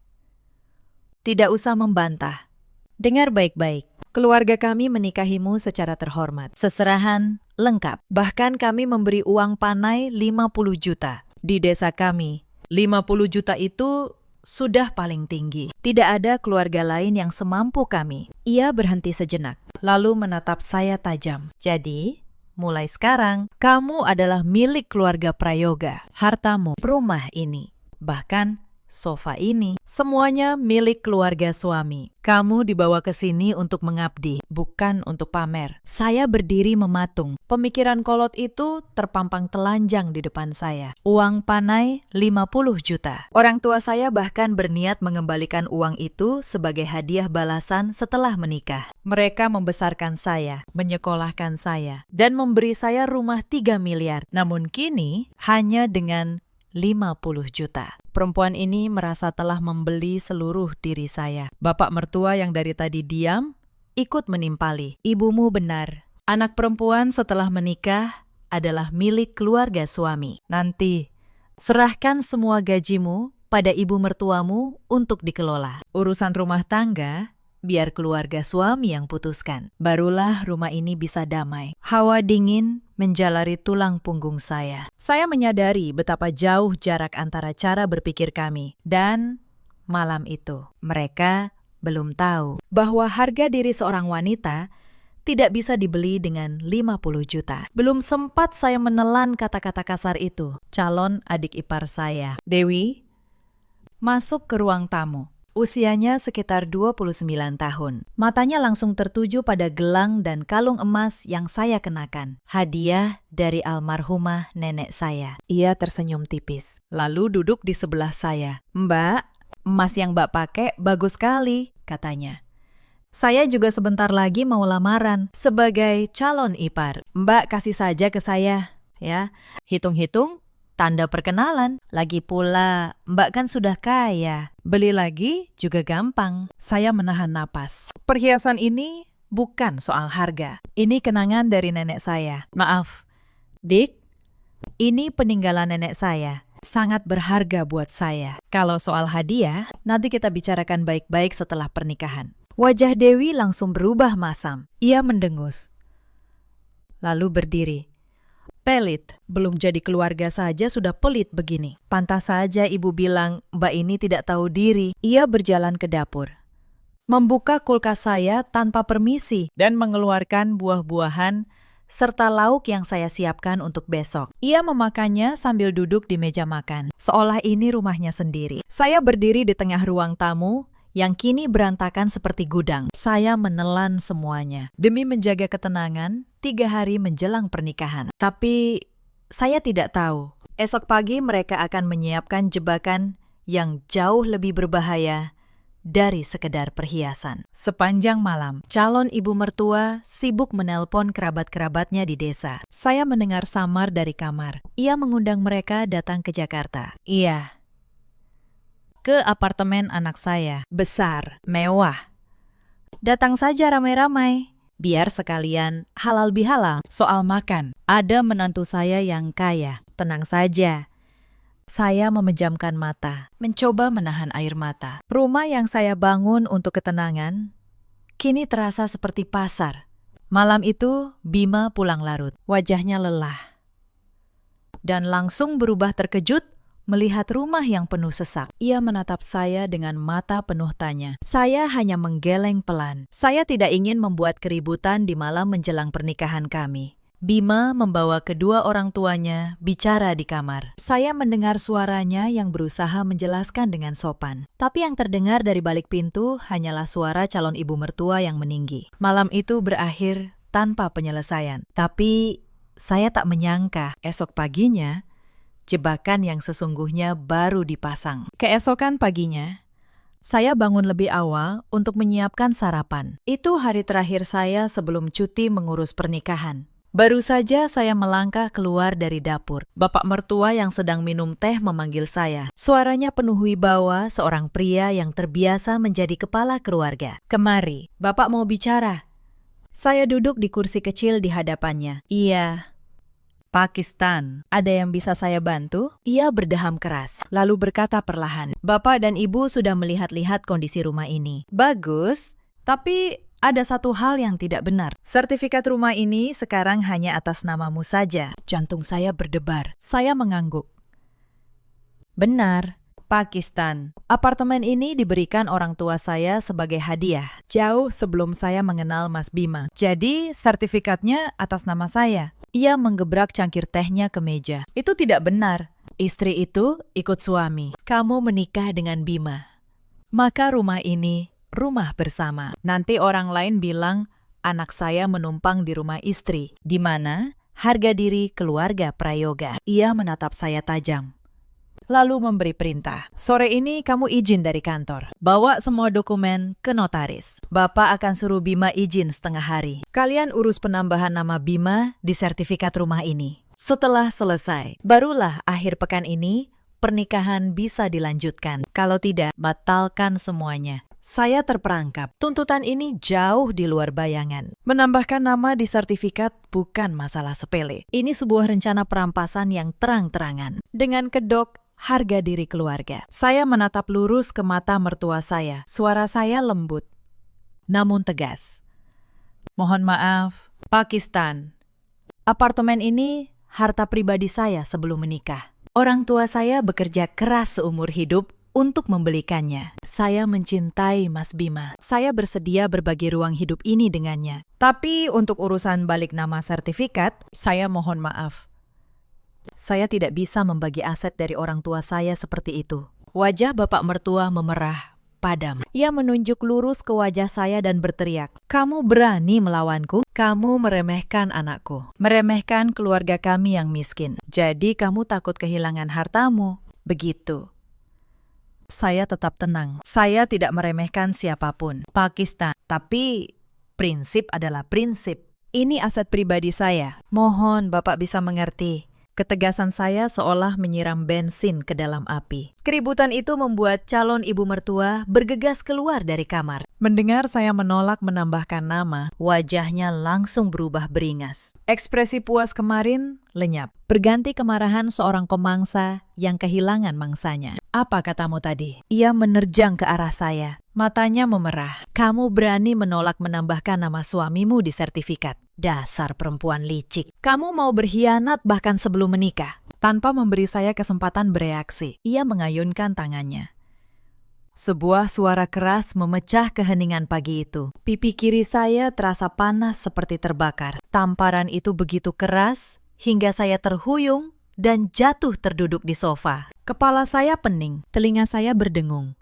[SPEAKER 1] Tidak usah membantah. Dengar baik-baik. Keluarga kami menikahimu secara terhormat. Seserahan lengkap. Bahkan kami memberi uang panai 50 juta. Di desa kami, 50 juta itu sudah paling tinggi. Tidak ada keluarga lain yang semampu kami. Ia berhenti sejenak, lalu menatap saya tajam. Jadi, mulai sekarang, kamu adalah milik keluarga Prayoga. Hartamu, rumah ini, bahkan sofa ini. Semuanya milik keluarga suami. Kamu dibawa ke sini untuk mengabdi, bukan untuk pamer. Saya berdiri mematung. Pemikiran kolot itu terpampang telanjang di depan saya. Uang panai 50 juta. Orang tua saya bahkan berniat mengembalikan uang itu sebagai hadiah balasan setelah menikah. Mereka membesarkan saya, menyekolahkan saya, dan memberi saya rumah 3 miliar. Namun kini hanya dengan 50 juta. Perempuan ini merasa telah membeli seluruh diri saya. Bapak mertua yang dari tadi diam, ikut menimpali. Ibumu benar. Anak perempuan setelah menikah adalah milik keluarga suami. Nanti, serahkan semua gajimu pada ibu mertuamu untuk dikelola. Urusan rumah tangga, biar keluarga suami yang putuskan. Barulah rumah ini bisa damai. Hawa dingin menjalari tulang punggung saya. Saya menyadari betapa jauh jarak antara cara berpikir kami. Dan malam itu, mereka belum tahu bahwa harga diri seorang wanita tidak bisa dibeli dengan 50 juta. Belum sempat saya menelan kata-kata kasar itu. Calon adik ipar saya, Dewi, masuk ke ruang tamu. Usianya sekitar 29 tahun. Matanya langsung tertuju pada gelang dan kalung emas yang saya kenakan. Hadiah dari almarhumah nenek saya. Ia tersenyum tipis, lalu duduk di sebelah saya. Mbak, emas yang Mbak pakai bagus sekali, katanya. Saya juga sebentar lagi mau lamaran sebagai calon ipar. Mbak kasih saja ke saya, ya. Hitung-hitung, tanda perkenalan. Lagi pula, Mbak kan sudah kaya. Beli lagi juga gampang. Saya menahan napas. Perhiasan ini bukan soal harga. Ini kenangan dari nenek saya. Maaf, Dik, ini peninggalan nenek saya. Sangat berharga buat saya. Kalau soal hadiah, nanti kita bicarakan baik-baik setelah pernikahan. Wajah Dewi langsung berubah masam. Ia mendengus, lalu berdiri. Pelit, belum jadi keluarga saja sudah pelit begini. Pantas saja ibu bilang Mbak ini tidak tahu diri. Ia berjalan ke dapur, membuka kulkas saya tanpa permisi, dan mengeluarkan buah-buahan serta lauk yang saya siapkan untuk besok. Ia memakannya sambil duduk di meja makan, seolah ini rumahnya sendiri. Saya berdiri di tengah ruang tamu yang kini berantakan seperti gudang. Saya menelan semuanya demi menjaga ketenangan 3 hari menjelang pernikahan. Tapi saya tidak tahu, esok pagi mereka akan menyiapkan jebakan yang jauh lebih berbahaya dari sekedar perhiasan. Sepanjang malam, calon ibu mertua sibuk menelpon kerabat-kerabatnya di desa. Saya mendengar samar dari kamar. Ia mengundang mereka datang ke Jakarta. Iya, ke apartemen anak saya. Besar, mewah. Datang saja ramai-ramai, biar sekalian halal bihalal. Soal makan, ada menantu saya yang kaya. Tenang saja. Saya memejamkan mata, mencoba menahan air mata. Rumah yang saya bangun untuk ketenangan, kini terasa seperti pasar. Malam itu, Bima pulang larut. Wajahnya lelah, dan langsung berubah terkejut melihat rumah yang penuh sesak. Ia menatap saya dengan mata penuh tanya. Saya hanya menggeleng pelan. Saya tidak ingin membuat keributan di malam menjelang pernikahan kami. Bima membawa kedua orang tuanya bicara di kamar. Saya mendengar suaranya yang berusaha menjelaskan dengan sopan. Tapi yang terdengar dari balik pintu hanyalah suara calon ibu mertua yang meninggi. Malam itu berakhir tanpa penyelesaian. Tapi saya tak menyangka esok paginya jebakan yang sesungguhnya baru dipasang. Keesokan paginya, saya bangun lebih awal untuk menyiapkan sarapan. Itu hari terakhir saya sebelum cuti mengurus pernikahan. Baru saja saya melangkah keluar dari dapur. Bapak mertua yang sedang minum teh memanggil saya. Suaranya penuh wibawa seorang pria yang terbiasa menjadi kepala keluarga. Kemari, Bapak mau bicara. Saya duduk di kursi kecil di hadapannya. Iya, Pakistan. Ada yang bisa saya bantu? Ia berdeham keras, lalu berkata perlahan. Bapak dan Ibu sudah melihat-lihat kondisi rumah ini. Bagus, tapi ada satu hal yang tidak benar. Sertifikat rumah ini sekarang hanya atas namamu saja. Jantung saya berdebar. Saya mengangguk. Benar, Pakistan. Apartemen ini diberikan orang tua saya sebagai hadiah, jauh sebelum saya mengenal Mas Bima. Jadi, sertifikatnya atas nama saya. Ia menggebrak cangkir tehnya ke meja. Itu tidak benar. Istri itu ikut suami. Kamu menikah dengan Bima. Maka rumah ini rumah bersama. Nanti orang lain bilang anak saya menumpang di rumah istri, di mana harga diri keluarga prayoga. Ia menatap saya tajam, lalu memberi perintah. Sore ini kamu izin dari kantor. Bawa semua dokumen ke notaris. Bapak akan suruh Bima izin setengah hari. Kalian urus penambahan nama Bima di sertifikat rumah ini. Setelah selesai, barulah akhir pekan ini pernikahan bisa dilanjutkan. Kalau tidak, batalkan semuanya. Saya terperangkap. Tuntutan ini jauh di luar bayangan. Menambahkan nama di sertifikat bukan masalah sepele. Ini sebuah rencana perampasan yang terang-terangan. Dengan kedok harga diri keluarga. Saya menatap lurus ke mata mertua saya. Suara saya lembut, namun tegas. Mohon maaf, Pakistan. Apartemen ini harta pribadi saya sebelum menikah. Orang tua saya bekerja keras seumur hidup untuk membelikannya. Saya mencintai Mas Bima. Saya bersedia berbagi ruang hidup ini dengannya. Tapi untuk urusan balik nama sertifikat, saya mohon maaf. Saya tidak bisa membagi aset dari orang tua saya seperti itu. Wajah bapak mertua memerah, padam. Ia menunjuk lurus ke wajah saya dan berteriak, "Kamu berani melawanku? Kamu meremehkan anakku, meremehkan keluarga kami yang miskin. Jadi kamu takut kehilangan hartamu, begitu?" Saya tetap tenang. Saya tidak meremehkan siapapun. Pakistan, tapi prinsip adalah prinsip. Ini aset pribadi saya. Mohon Bapak bisa mengerti. Ketegasan saya seolah menyiram bensin ke dalam api. Keributan itu membuat calon ibu mertua bergegas keluar dari kamar. Mendengar saya menolak menambahkan nama, wajahnya langsung berubah beringas. Ekspresi puas kemarin lenyap, berganti kemarahan seorang pemangsa yang kehilangan mangsanya. "Apa katamu tadi?" Ia menerjang ke arah saya. Matanya memerah. "Kamu berani menolak menambahkan nama suamimu di sertifikat. Dasar perempuan licik. Kamu mau berkhianat bahkan sebelum menikah." Tanpa memberi saya kesempatan bereaksi, ia mengayunkan tangannya. Sebuah suara keras memecah keheningan pagi itu. Pipi kiri saya terasa panas seperti terbakar. Tamparan itu begitu keras hingga saya terhuyung dan jatuh terduduk di sofa. Kepala saya pening, telinga saya berdengung.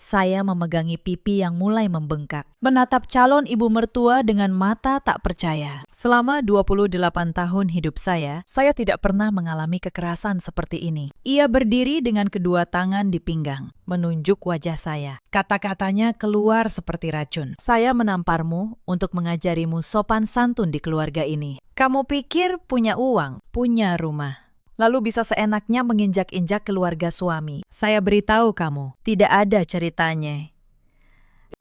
[SPEAKER 1] Saya memegangi pipi yang mulai membengkak, menatap calon ibu mertua dengan mata tak percaya. Selama 28 tahun hidup saya tidak pernah mengalami kekerasan seperti ini. Ia berdiri dengan kedua tangan di pinggang, menunjuk wajah saya. Kata-katanya keluar seperti racun. "Saya menamparmu untuk mengajarimu sopan santun di keluarga ini. Kamu pikir punya uang, punya rumah, lalu bisa seenaknya menginjak-injak keluarga suami. Saya beritahu kamu, tidak ada ceritanya."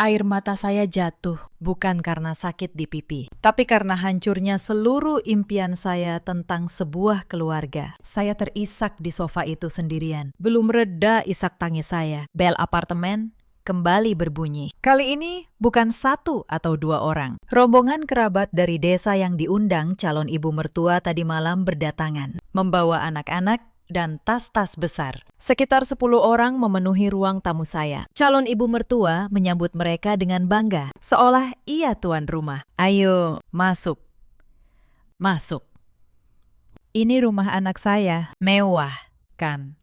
[SPEAKER 1] Air mata saya jatuh, bukan karena sakit di pipi, tapi karena hancurnya seluruh impian saya tentang sebuah keluarga. Saya terisak di sofa itu sendirian. Belum reda isak tangis saya. Bel apartemen kembali berbunyi. Kali ini bukan satu atau dua orang. Rombongan kerabat dari desa yang diundang calon ibu mertua tadi malam berdatangan, membawa anak-anak dan tas-tas besar. Sekitar 10 orang memenuhi ruang tamu saya. Calon ibu mertua menyambut mereka dengan bangga, seolah ia tuan rumah. "Ayo, masuk. Masuk. Ini rumah anak saya, mewah, kan?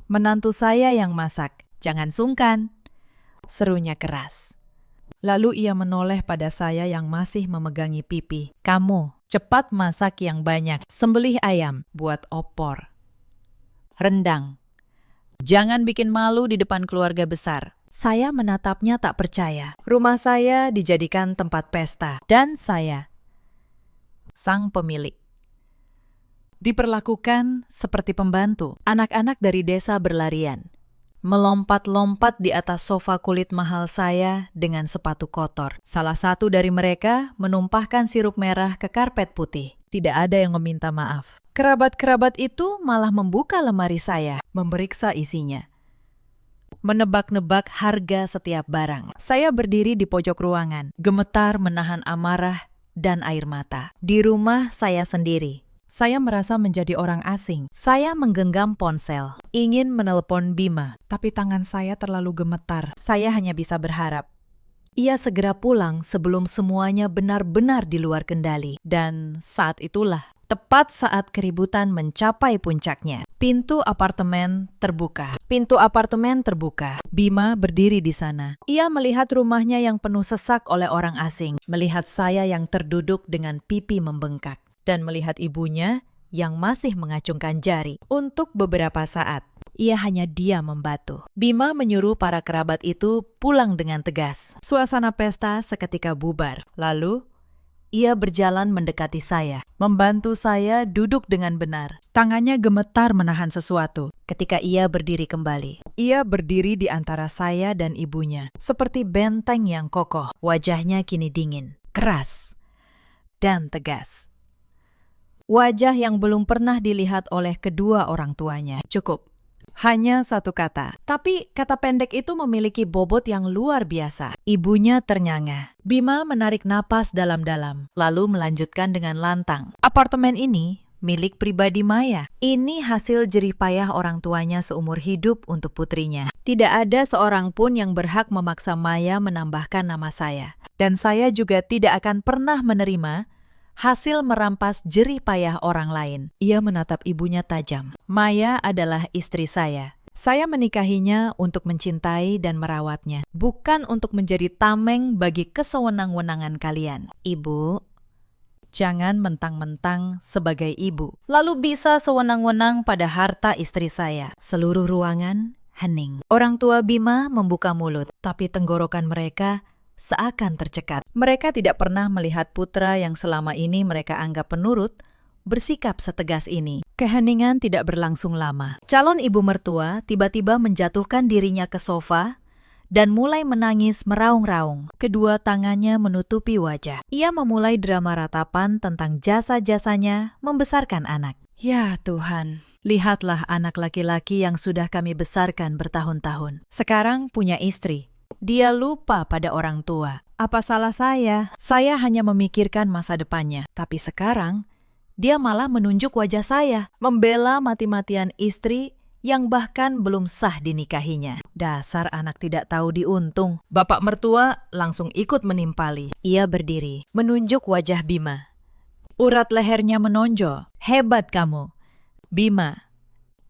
[SPEAKER 1] Menantu saya yang masak, jangan sungkan," serunya keras. Lalu ia menoleh pada saya yang masih memegangi pipi. "Kamu, cepat masak yang banyak. Sembelih ayam, buat opor. Rendang. Jangan bikin malu di depan keluarga besar." Saya menatapnya tak percaya. Rumah saya dijadikan tempat pesta. Dan saya, sang pemilik, diperlakukan seperti pembantu. Anak-anak dari desa berlarian, melompat-lompat di atas sofa kulit mahal saya dengan sepatu kotor. Salah satu dari mereka menumpahkan sirup merah ke karpet putih. Tidak ada yang meminta maaf. Kerabat-kerabat itu malah membuka lemari saya, memeriksa isinya, menebak-nebak harga setiap barang. Saya berdiri di pojok ruangan, gemetar menahan amarah dan air mata. Di rumah saya sendiri, saya merasa menjadi orang asing. Saya menggenggam ponsel, ingin menelpon Bima, tapi tangan saya terlalu gemetar. Saya hanya bisa berharap ia segera pulang sebelum semuanya benar-benar di luar kendali. Dan saat itulah, tepat saat keributan mencapai puncaknya, Pintu apartemen terbuka. Pintu apartemen terbuka. Bima berdiri di sana. Ia melihat rumahnya yang penuh sesak oleh orang asing, melihat saya yang terduduk dengan pipi membengkak, dan melihat ibunya yang masih mengacungkan jari. Untuk beberapa saat, ia hanya diam membatu. Bima menyuruh para kerabat itu pulang dengan tegas. Suasana pesta seketika bubar. Lalu, ia berjalan mendekati saya, membantu saya duduk dengan benar. Tangannya gemetar menahan sesuatu ketika ia berdiri kembali. Ia berdiri di antara saya dan ibunya, seperti benteng yang kokoh. Wajahnya kini dingin, keras, dan tegas. Wajah yang belum pernah dilihat oleh kedua orang tuanya. Cukup. Hanya satu kata. Tapi kata pendek itu memiliki bobot yang luar biasa. Ibunya ternyanga. Bima menarik napas dalam-dalam, lalu melanjutkan dengan lantang. Apartemen ini milik pribadi Maya. Ini hasil jerih payah orang tuanya seumur hidup untuk putrinya. Tidak ada seorang pun yang berhak memaksa Maya menambahkan nama saya. Dan saya juga tidak akan pernah menerima hasil merampas jerih payah orang lain. Ia menatap ibunya tajam. Maya adalah istri saya. Saya menikahinya untuk mencintai dan merawatnya, bukan untuk menjadi tameng bagi kesewenang-wenangan kalian. Ibu, jangan mentang-mentang sebagai ibu, lalu bisa sewenang-wenang pada harta istri saya. Seluruh ruangan hening. Orang tua Bima membuka mulut, tapi tenggorokan mereka seakan tercekat. Mereka tidak pernah melihat putra yang selama ini mereka anggap penurut bersikap setegas ini. Keheningan tidak berlangsung lama. Calon ibu mertua tiba-tiba menjatuhkan dirinya ke sofa dan mulai menangis meraung-raung. Kedua tangannya menutupi wajah. Ia memulai drama ratapan tentang jasa-jasanya membesarkan anak. Ya Tuhan, lihatlah anak laki-laki yang sudah kami besarkan bertahun-tahun. Sekarang punya istri. Dia lupa pada orang tua. Apa salah saya? Saya hanya memikirkan masa depannya. Tapi sekarang, dia malah menunjuk wajah saya, membela mati-matian istri yang bahkan belum sah dinikahinya. Dasar anak tidak tahu diuntung. Bapak mertua langsung ikut menimpali. Ia berdiri, menunjuk wajah Bima. Urat lehernya menonjol. Hebat kamu. Bima,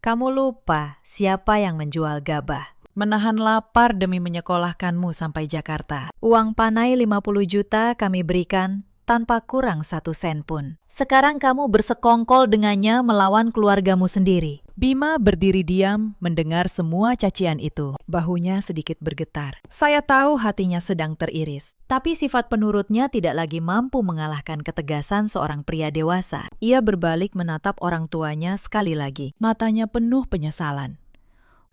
[SPEAKER 1] kamu lupa siapa yang menjual gabah. Menahan lapar demi menyekolahkanmu sampai Jakarta. Uang panai 50 juta kami berikan tanpa kurang 1 sen pun. Sekarang kamu bersekongkol dengannya melawan keluargamu sendiri. Bima berdiri diam mendengar semua cacian itu. Bahunya sedikit bergetar. Saya tahu hatinya sedang teriris. Tapi sifat penurutnya tidak lagi mampu mengalahkan ketegasan seorang pria dewasa. Ia berbalik menatap orang tuanya sekali lagi. Matanya penuh penyesalan.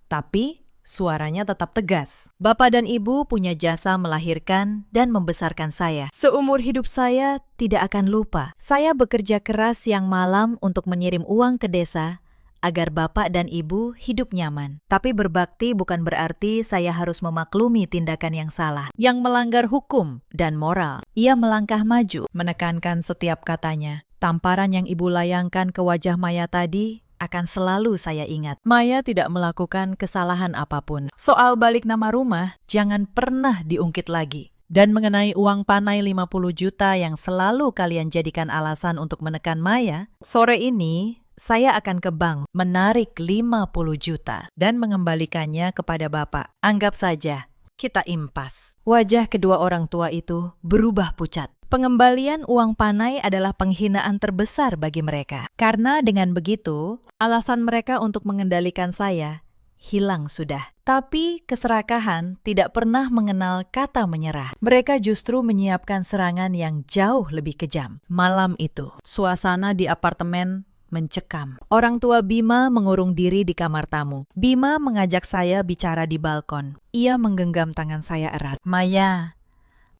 [SPEAKER 1] Tapi suaranya tetap tegas. Bapak dan ibu punya jasa melahirkan dan membesarkan saya. Seumur hidup saya tidak akan lupa. Saya bekerja keras siang malam untuk mengirim uang ke desa agar bapak dan ibu hidup nyaman. Tapi berbakti bukan berarti saya harus memaklumi tindakan yang salah, yang melanggar hukum dan moral. Ia melangkah maju, menekankan setiap katanya. Tamparan yang ibu layangkan ke wajah Maya tadi akan selalu saya ingat. Maya tidak melakukan kesalahan apapun. Soal balik nama rumah, jangan pernah diungkit lagi. Dan mengenai uang panai 50 juta yang selalu kalian jadikan alasan untuk menekan Maya, sore ini saya akan ke bank menarik 50 juta dan mengembalikannya kepada Bapak. Anggap saja kita impas. Wajah kedua orang tua itu berubah pucat. Pengembalian uang panai adalah penghinaan terbesar bagi mereka. Karena dengan begitu, alasan mereka untuk mengendalikan saya hilang sudah. Tapi keserakahan tidak pernah mengenal kata menyerah. Mereka justru menyiapkan serangan yang jauh lebih kejam. Malam itu, suasana di apartemen mencekam. Orang tua Bima mengurung diri di kamar tamu. Bima mengajak saya bicara di balkon. Ia menggenggam tangan saya erat. Maya,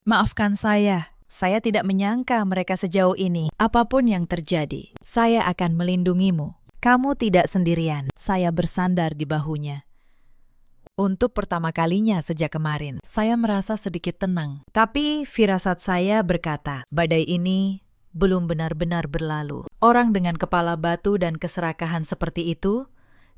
[SPEAKER 1] maafkan saya. Saya tidak menyangka mereka sejauh ini. Apapun yang terjadi, saya akan melindungimu. Kamu tidak sendirian. Saya bersandar di bahunya. Untuk pertama kalinya sejak kemarin, saya merasa sedikit tenang. Tapi firasat saya berkata, badai ini belum benar-benar berlalu. Orang dengan kepala batu dan keserakahan seperti itu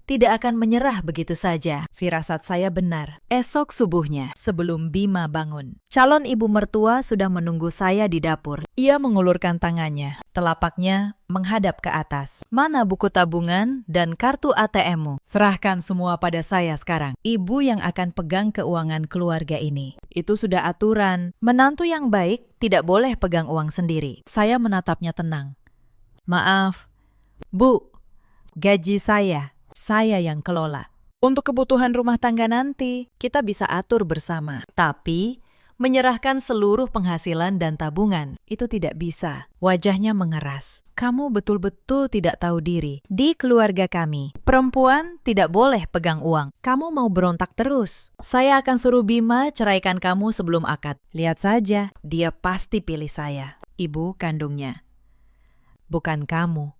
[SPEAKER 1] tidak akan menyerah begitu saja. Firasat saya benar. Esok subuhnya, sebelum Bima bangun, calon ibu mertua sudah menunggu saya di dapur. Ia mengulurkan tangannya, telapaknya menghadap ke atas. Mana buku tabungan dan kartu ATM-mu? Serahkan semua pada saya sekarang. Ibu yang akan pegang keuangan keluarga ini. Itu sudah aturan. Menantu yang baik tidak boleh pegang uang sendiri. Saya menatapnya tenang. Maaf, Bu, gaji saya yang kelola. Untuk kebutuhan rumah tangga nanti, kita bisa atur bersama. Tapi, menyerahkan seluruh penghasilan dan tabungan, itu tidak bisa. Wajahnya mengeras. Kamu betul-betul tidak tahu diri. Di keluarga kami, perempuan tidak boleh pegang uang. Kamu mau berontak terus. Saya akan suruh Bima ceraikan kamu sebelum akad. Lihat saja, dia pasti pilih saya. Ibu kandungnya. Bukan kamu.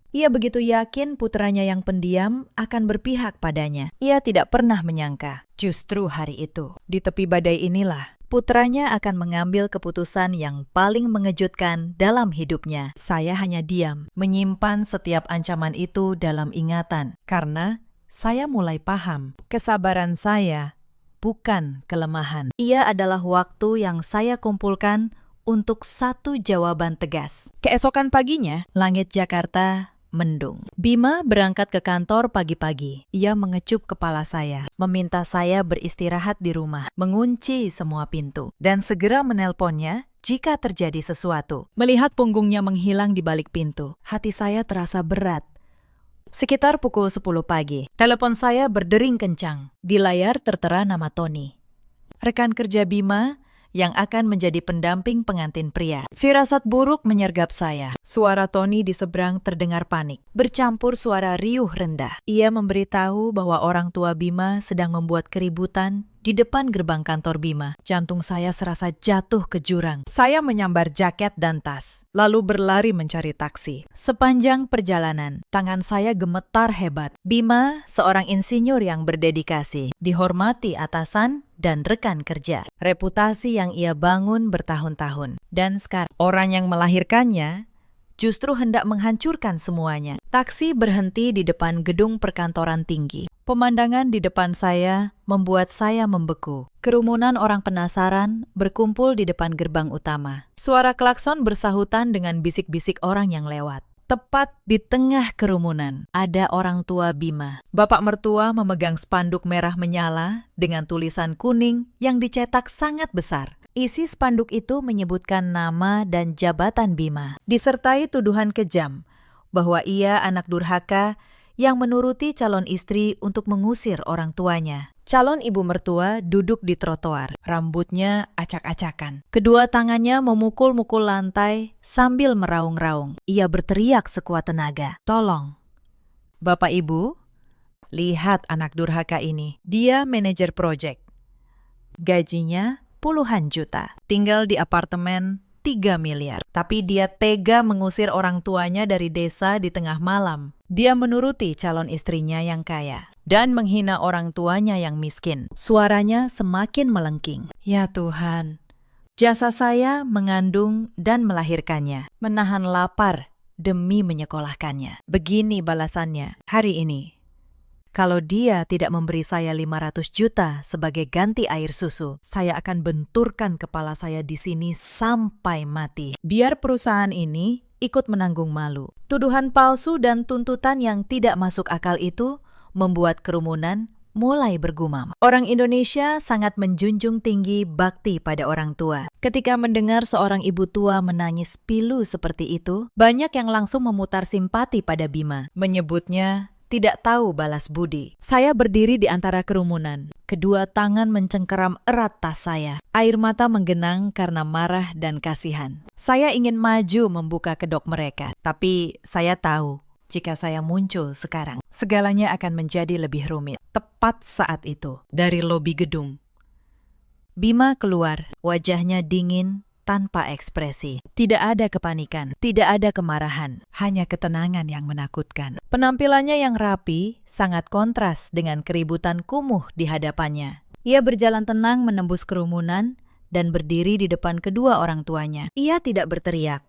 [SPEAKER 1] Ia begitu yakin putranya yang pendiam akan berpihak padanya. Ia tidak pernah menyangka, justru hari itu, di tepi badai inilah, putranya akan mengambil keputusan yang paling mengejutkan dalam hidupnya. Saya hanya diam, menyimpan setiap ancaman itu dalam ingatan, karena saya mulai paham. Kesabaran saya bukan kelemahan. Ia adalah waktu yang saya kumpulkan untuk satu jawaban tegas. Keesokan paginya, langit Jakarta mendung. Bima berangkat ke kantor pagi-pagi. Ia mengecup kepala saya, meminta saya beristirahat di rumah, mengunci semua pintu, dan segera menelponnya jika terjadi sesuatu. Melihat punggungnya menghilang di balik pintu, hati saya terasa berat. Sekitar pukul 10 pagi, telepon saya berdering kencang. Di layar tertera nama Tony, rekan kerja Bima yang akan menjadi pendamping pengantin pria. Firasat buruk menyergap saya. Suara Tony di seberang terdengar panik, bercampur suara riuh rendah. Ia memberitahu bahwa orang tua Bima sedang membuat keributan di depan gerbang kantor Bima. Jantung saya serasa jatuh ke jurang. Saya menyambar jaket dan tas, lalu berlari mencari taksi. Sepanjang perjalanan, tangan saya gemetar hebat. Bima, seorang insinyur yang berdedikasi, dihormati atasan dan rekan kerja. Reputasi yang ia bangun bertahun-tahun. Dan sekarang, orang yang melahirkannya justru hendak menghancurkan semuanya. Taksi berhenti di depan gedung perkantoran tinggi. Pemandangan di depan saya membuat saya membeku. Kerumunan orang penasaran berkumpul di depan gerbang utama. Suara klakson bersahutan dengan bisik-bisik orang yang lewat. Tepat di tengah kerumunan, ada orang tua Bima. Bapak mertua memegang spanduk merah menyala dengan tulisan kuning yang dicetak sangat besar. Isi spanduk itu menyebutkan nama dan jabatan Bima, disertai tuduhan kejam bahwa ia anak durhaka yang menuruti calon istri untuk mengusir orang tuanya. Calon ibu mertua duduk di trotoar, rambutnya acak-acakan. Kedua tangannya memukul-mukul lantai sambil meraung-raung. Ia berteriak sekuat tenaga, "Tolong, Bapak Ibu, lihat anak durhaka ini. Dia manajer proyek. Gajinya puluhan juta. Tinggal di apartemen 3 miliar. Tapi dia tega mengusir orang tuanya dari desa di tengah malam. Dia menuruti calon istrinya yang kaya dan menghina orang tuanya yang miskin." Suaranya semakin melengking. Ya Tuhan, jasa saya mengandung dan melahirkannya, menahan lapar demi menyekolahkannya. Begini balasannya hari ini. Kalau dia tidak memberi saya 500 juta sebagai ganti air susu, saya akan benturkan kepala saya di sini sampai mati. Biar perusahaan ini ikut menanggung malu. Tuduhan palsu dan tuntutan yang tidak masuk akal itu membuat kerumunan mulai bergumam. Orang Indonesia sangat menjunjung tinggi bakti pada orang tua. Ketika mendengar seorang ibu tua menangis pilu seperti itu, banyak yang langsung memutar simpati pada Bima, menyebutnya tidak tahu balas budi. Saya berdiri di antara kerumunan. Kedua tangan mencengkeram erat tas saya. Air mata menggenang karena marah dan kasihan. Saya ingin maju membuka kedok mereka. Tapi saya tahu, jika saya muncul sekarang, segalanya akan menjadi lebih rumit. Tepat saat itu, dari lobi gedung, Bima keluar, wajahnya dingin, tanpa ekspresi. Tidak ada kepanikan, tidak ada kemarahan, hanya ketenangan yang menakutkan. Penampilannya yang rapi sangat kontras dengan keributan kumuh di hadapannya. Ia berjalan tenang menembus kerumunan dan berdiri di depan kedua orang tuanya. Ia tidak berteriak,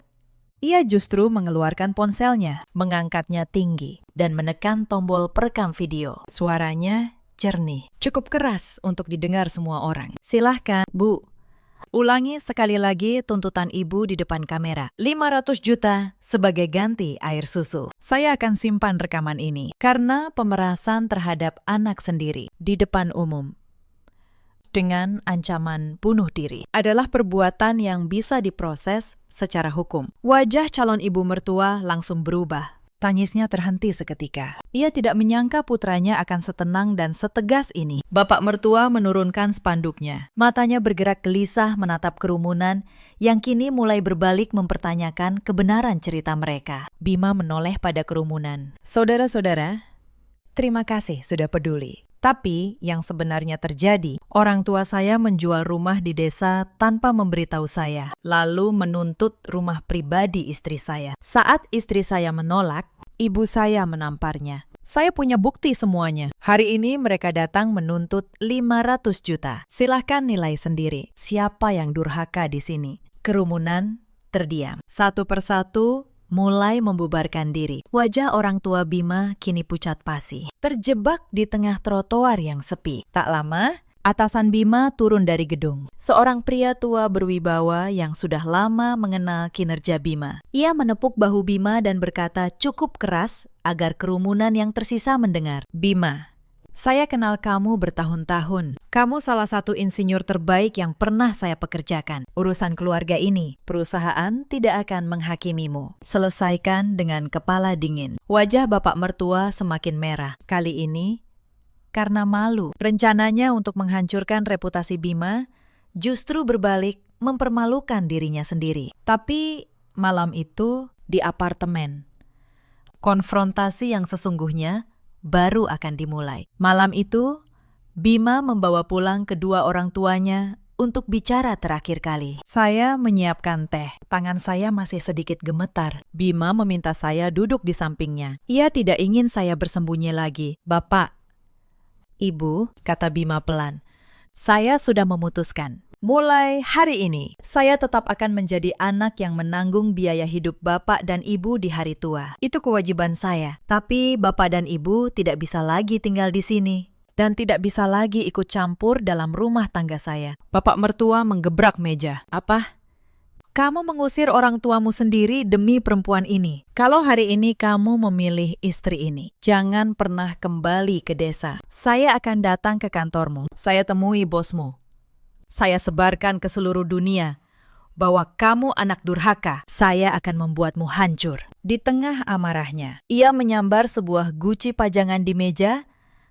[SPEAKER 1] Ia justru mengeluarkan ponselnya, mengangkatnya tinggi, dan menekan tombol perekam video. Suaranya jernih, cukup keras untuk didengar semua orang. Silahkan, Bu. Ulangi sekali lagi tuntutan ibu di depan kamera. 500 juta sebagai ganti air susu. Saya akan simpan rekaman ini karena pemerasan terhadap anak sendiri di depan umum dengan ancaman bunuh diri adalah perbuatan yang bisa diproses secara hukum. Wajah calon ibu mertua langsung berubah. Tangisnya terhenti seketika. Ia tidak menyangka putranya akan setenang dan setegas ini. Bapak mertua menurunkan spanduknya. Matanya bergerak gelisah menatap kerumunan yang kini mulai berbalik mempertanyakan kebenaran cerita mereka. Bima menoleh pada kerumunan. Saudara-saudara, terima kasih sudah peduli. Tapi yang sebenarnya terjadi, orang tua saya menjual rumah di desa tanpa memberitahu saya, lalu menuntut rumah pribadi istri saya. Saat istri saya menolak, ibu saya menamparnya. Saya punya bukti semuanya. Hari ini mereka datang menuntut 500 juta. Silahkan nilai sendiri siapa yang durhaka di sini. Kerumunan terdiam. Satu persatu mulai membubarkan diri. Wajah orang tua Bima kini pucat pasi, terjebak di tengah trotoar yang sepi. Tak lama, atasan Bima turun dari gedung. Seorang pria tua berwibawa yang sudah lama mengenal kinerja Bima. Ia menepuk bahu Bima dan berkata cukup keras agar kerumunan yang tersisa mendengar. Bima, saya kenal kamu bertahun-tahun. Kamu salah satu insinyur terbaik yang pernah saya pekerjakan. Urusan keluarga ini, perusahaan tidak akan menghakimimu. Selesaikan dengan kepala dingin. Wajah bapak mertua semakin merah. Kali ini, karena malu. Rencananya untuk menghancurkan reputasi Bima, justru berbalik mempermalukan dirinya sendiri. Tapi malam itu di apartemen, konfrontasi yang sesungguhnya baru akan dimulai. Malam itu, Bima membawa pulang kedua orang tuanya untuk bicara terakhir kali. Saya menyiapkan teh. Tangan saya masih sedikit gemetar. Bima meminta saya duduk di sampingnya. Ia tidak ingin saya bersembunyi lagi. Bapak, Ibu, kata Bima pelan, saya sudah memutuskan. Mulai hari ini, saya tetap akan menjadi anak yang menanggung biaya hidup Bapak dan Ibu di hari tua. Itu kewajiban saya. Tapi Bapak dan Ibu tidak bisa lagi tinggal di sini. Dan tidak bisa lagi ikut campur dalam rumah tangga saya. Bapak mertua menggebrak meja. Apa? Kamu mengusir orang tuamu sendiri demi perempuan ini. Kalau hari ini kamu memilih istri ini, jangan pernah kembali ke desa. Saya akan datang ke kantormu. Saya temui bosmu. Saya sebarkan ke seluruh dunia bahwa kamu anak durhaka. Saya akan membuatmu hancur. Di tengah amarahnya, ia menyambar sebuah guci pajangan di meja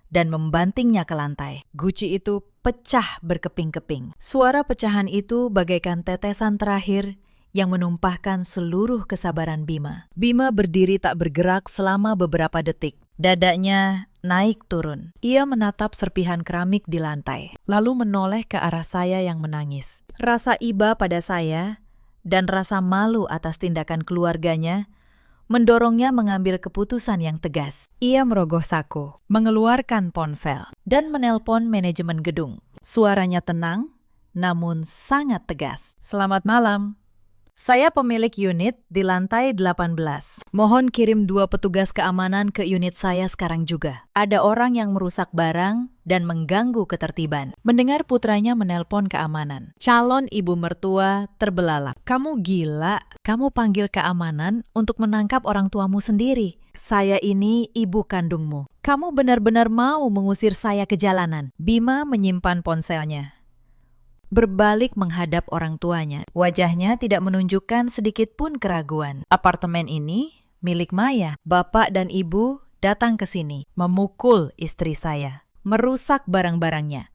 [SPEAKER 1] dan membantingnya ke lantai. Guci itu pecah berkeping-keping. Suara pecahan itu bagaikan tetesan terakhir yang menumpahkan seluruh kesabaran Bima. Bima berdiri tak bergerak selama beberapa detik. Dadanya naik turun. Ia menatap serpihan keramik di lantai, lalu menoleh ke arah saya yang menangis. Rasa iba pada saya dan rasa malu atas tindakan keluarganya mendorongnya mengambil keputusan yang tegas. Ia merogoh saku, mengeluarkan ponsel, dan menelpon manajemen gedung. Suaranya tenang, namun sangat tegas. Selamat malam. Saya pemilik unit di lantai 18. Mohon kirim 2 petugas keamanan ke unit saya sekarang juga. Ada orang yang merusak barang dan mengganggu ketertiban. Mendengar putranya menelpon keamanan, calon ibu mertua terbelalak. Kamu gila? Kamu panggil keamanan untuk menangkap orang tuamu sendiri. Saya ini ibu kandungmu. Kamu benar-benar mau mengusir saya ke jalanan. Bima menyimpan ponselnya, berbalik menghadap orang tuanya. Wajahnya tidak menunjukkan sedikit pun keraguan. Apartemen ini milik Maya. Bapak dan ibu datang ke sini, memukul istri saya, merusak barang-barangnya.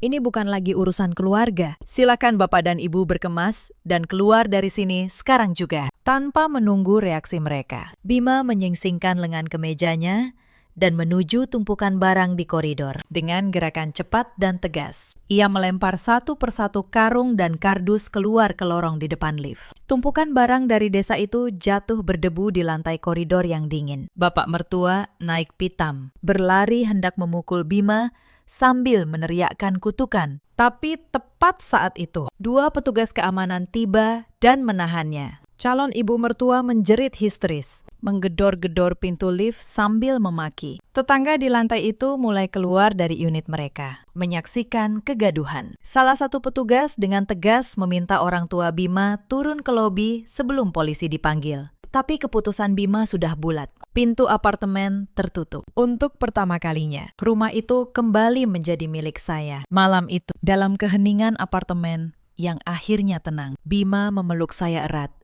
[SPEAKER 1] Ini bukan lagi urusan keluarga. Silakan bapak dan ibu berkemas dan keluar dari sini sekarang juga. Tanpa menunggu reaksi mereka, Bima menyingsingkan lengan kemejanya dan menuju tumpukan barang di koridor. Dengan gerakan cepat dan tegas, ia melempar satu persatu karung dan kardus keluar ke lorong di depan lift. Tumpukan barang dari desa itu jatuh berdebu di lantai koridor yang dingin. Bapak mertua naik pitam, berlari hendak memukul Bima sambil meneriakkan kutukan. Tapi tepat saat itu, 2 petugas keamanan tiba dan menahannya. Calon ibu mertua menjerit histeris, menggedor-gedor pintu lift sambil memaki. Tetangga di lantai itu mulai keluar dari unit mereka, menyaksikan kegaduhan. Salah satu petugas dengan tegas meminta orang tua Bima turun ke lobi sebelum polisi dipanggil. Tapi keputusan Bima sudah bulat. Pintu apartemen tertutup. Untuk pertama kalinya, rumah itu kembali menjadi milik saya. Malam itu, dalam keheningan apartemen yang akhirnya tenang, Bima memeluk saya erat.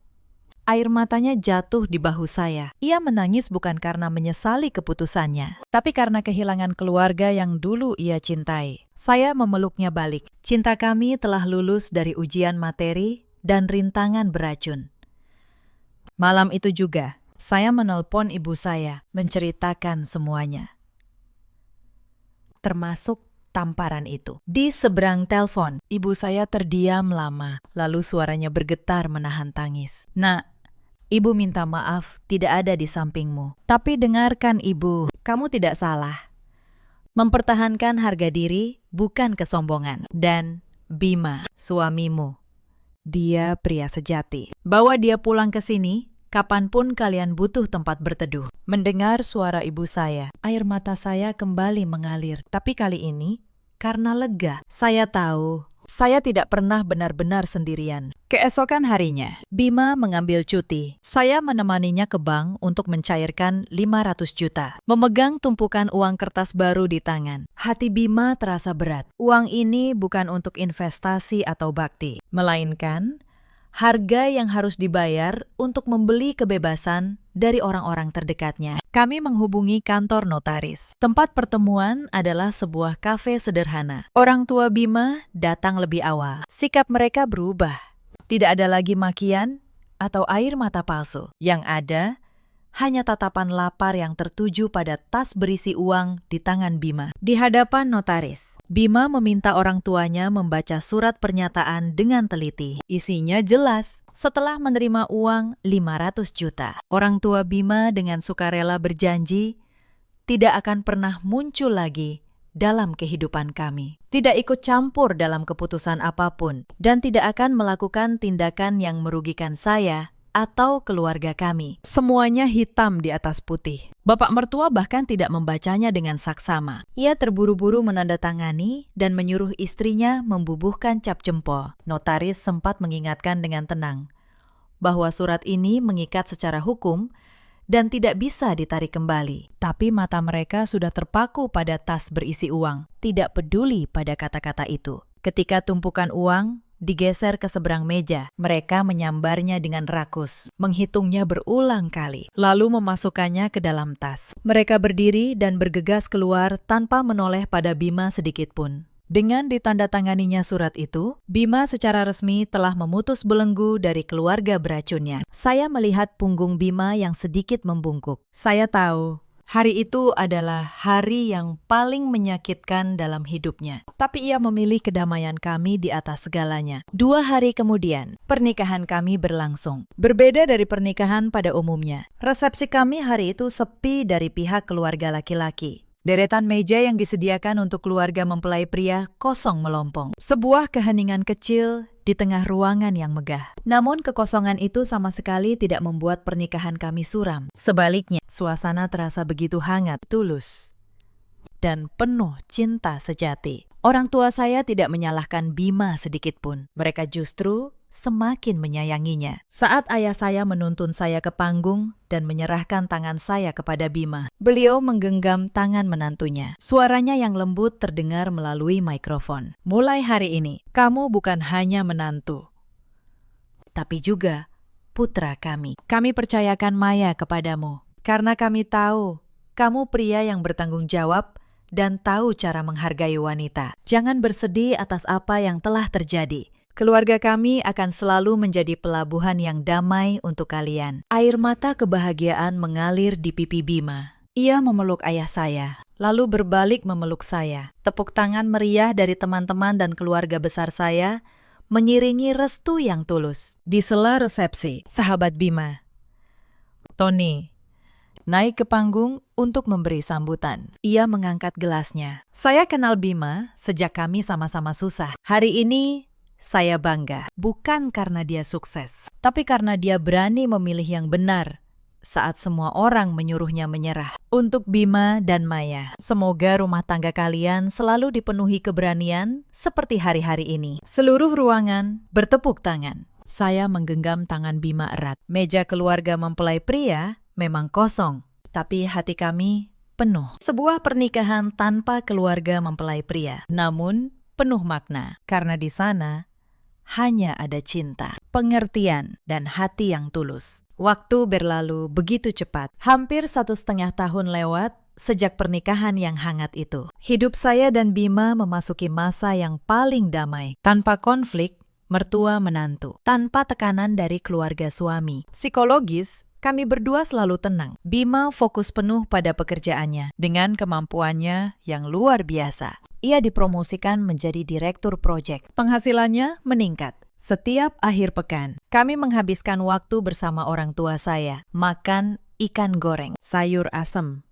[SPEAKER 1] Air matanya jatuh di bahu saya. Ia menangis bukan karena menyesali keputusannya, tapi karena kehilangan keluarga yang dulu ia cintai. Saya memeluknya balik. Cinta kami telah lulus dari ujian materi dan rintangan beracun. Malam itu juga, saya menelpon ibu saya, menceritakan semuanya. Termasuk tamparan itu. Di seberang telepon, ibu saya terdiam lama, lalu suaranya bergetar menahan tangis. Nak, ibu minta maaf tidak ada di sampingmu. Tapi dengarkan ibu, kamu tidak salah. Mempertahankan harga diri bukan kesombongan. Dan Bima, suamimu, dia pria sejati. Bawa dia pulang ke sini, kapanpun kalian butuh tempat berteduh. Mendengar suara ibu saya, air mata saya kembali mengalir. Tapi kali ini, karena lega, saya tahu saya tidak pernah benar-benar sendirian. Keesokan harinya, Bima mengambil cuti. Saya menemaninya ke bank untuk mencairkan 500 juta. Memegang tumpukan uang kertas baru di tangan. Hati Bima terasa berat. Uang ini bukan untuk investasi atau bakti, melainkan harga yang harus dibayar untuk membeli kebebasan dari orang-orang terdekatnya. Kami menghubungi kantor notaris. Tempat pertemuan adalah sebuah kafe sederhana. Orang tua Bima datang lebih awal. Sikap mereka berubah. Tidak ada lagi makian atau air mata palsu. Yang ada hanya tatapan lapar yang tertuju pada tas berisi uang di tangan Bima. Di hadapan notaris, Bima meminta orang tuanya membaca surat pernyataan dengan teliti. Isinya jelas. Setelah menerima uang 500 juta, orang tua Bima dengan sukarela berjanji tidak akan pernah muncul lagi dalam kehidupan kami. Tidak ikut campur dalam keputusan apapun, dan tidak akan melakukan tindakan yang merugikan saya atau keluarga kami. Semuanya hitam di atas putih. Bapak mertua bahkan tidak membacanya dengan saksama. Ia terburu-buru menandatangani dan menyuruh istrinya membubuhkan cap jempol. Notaris sempat mengingatkan dengan tenang bahwa surat ini mengikat secara hukum dan tidak bisa ditarik kembali. Tapi mata mereka sudah terpaku pada tas berisi uang, tidak peduli pada kata-kata itu. Ketika tumpukan uang digeser ke seberang meja, mereka menyambarnya dengan rakus, menghitungnya berulang kali, lalu memasukkannya ke dalam tas. Mereka berdiri dan bergegas keluar tanpa menoleh pada Bima sedikit pun. Dengan ditandatanganinya surat itu, Bima secara resmi telah memutus belenggu dari keluarga beracunnya. Saya melihat punggung Bima yang sedikit membungkuk. Saya tahu hari itu adalah hari yang paling menyakitkan dalam hidupnya. Tapi ia memilih kedamaian kami di atas segalanya. 2 hari kemudian, pernikahan kami berlangsung. Berbeda dari pernikahan pada umumnya, resepsi kami hari itu sepi dari pihak keluarga laki-laki. Deretan meja yang disediakan untuk keluarga mempelai pria kosong melompong. Sebuah keheningan kecil di tengah ruangan yang megah. Namun kekosongan itu sama sekali tidak membuat pernikahan kami suram. Sebaliknya, suasana terasa begitu hangat, tulus, dan penuh cinta sejati. Orang tua saya tidak menyalahkan Bima sedikit pun. Mereka justru semakin menyayanginya. Saat ayah saya menuntun saya ke panggung dan menyerahkan tangan saya kepada Bima, beliau menggenggam tangan menantunya. Suaranya yang lembut terdengar melalui mikrofon. Mulai hari ini, kamu bukan hanya menantu, tapi juga putra kami. Kami percayakan Maya kepadamu, karena kami tahu kamu pria yang bertanggung jawab dan tahu cara menghargai wanita. Jangan bersedih atas apa yang telah terjadi. Keluarga kami akan selalu menjadi pelabuhan yang damai untuk kalian. Air mata kebahagiaan mengalir di pipi Bima. Ia memeluk ayah saya, lalu berbalik memeluk saya. Tepuk tangan meriah dari teman-teman dan keluarga besar saya mengiringi restu yang tulus. Di sela resepsi, sahabat Bima, Tony, naik ke panggung untuk memberi sambutan. Ia mengangkat gelasnya. Saya kenal Bima sejak kami sama-sama susah. Hari ini, Saya bangga, bukan karena dia sukses, tapi karena dia berani memilih yang benar saat semua orang menyuruhnya menyerah. Untuk Bima dan Maya, semoga rumah tangga kalian selalu dipenuhi keberanian seperti hari-hari ini. Seluruh ruangan bertepuk tangan. Saya menggenggam tangan Bima erat. Meja keluarga mempelai pria memang kosong, tapi hati kami penuh. Sebuah pernikahan tanpa keluarga mempelai pria, namun penuh makna, karena di sana hanya ada cinta, pengertian, dan hati yang tulus. Waktu berlalu begitu cepat. Hampir 1,5 tahun lewat sejak pernikahan yang hangat itu. Hidup saya dan Bima memasuki masa yang paling damai. Tanpa konflik, mertua menantu. Tanpa tekanan dari keluarga suami. Psikologis, kami berdua selalu tenang. Bima fokus penuh pada pekerjaannya dengan kemampuannya yang luar biasa. Ia dipromosikan menjadi direktur proyek. Penghasilannya meningkat. Setiap akhir pekan, kami menghabiskan waktu bersama orang tua saya, makan ikan goreng, sayur asem,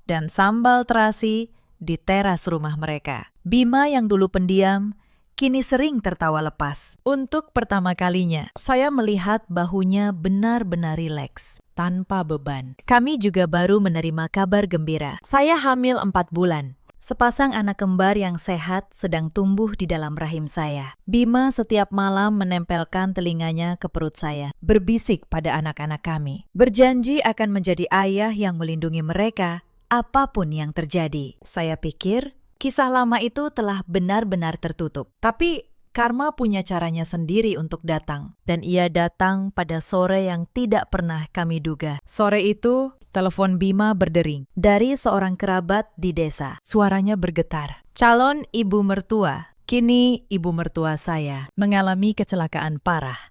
[SPEAKER 1] dan sambal terasi di teras rumah mereka. Bima yang dulu pendiam, kini sering tertawa lepas. Untuk pertama kalinya, saya melihat bahunya benar-benar rileks, tanpa beban. Kami juga baru menerima kabar gembira. Saya hamil 4 bulan. Sepasang anak kembar yang sehat sedang tumbuh di dalam rahim saya. Bima setiap malam menempelkan telinganya ke perut saya, berbisik pada anak-anak kami. Berjanji akan menjadi ayah yang melindungi mereka, apapun yang terjadi. Saya pikir, kisah lama itu telah benar-benar tertutup. Tapi karma punya caranya sendiri untuk datang. Dan ia datang pada sore yang tidak pernah kami duga. Sore itu, telepon Bima berdering dari seorang kerabat di desa. Suaranya bergetar. Calon ibu mertua, kini ibu mertua saya, mengalami kecelakaan parah.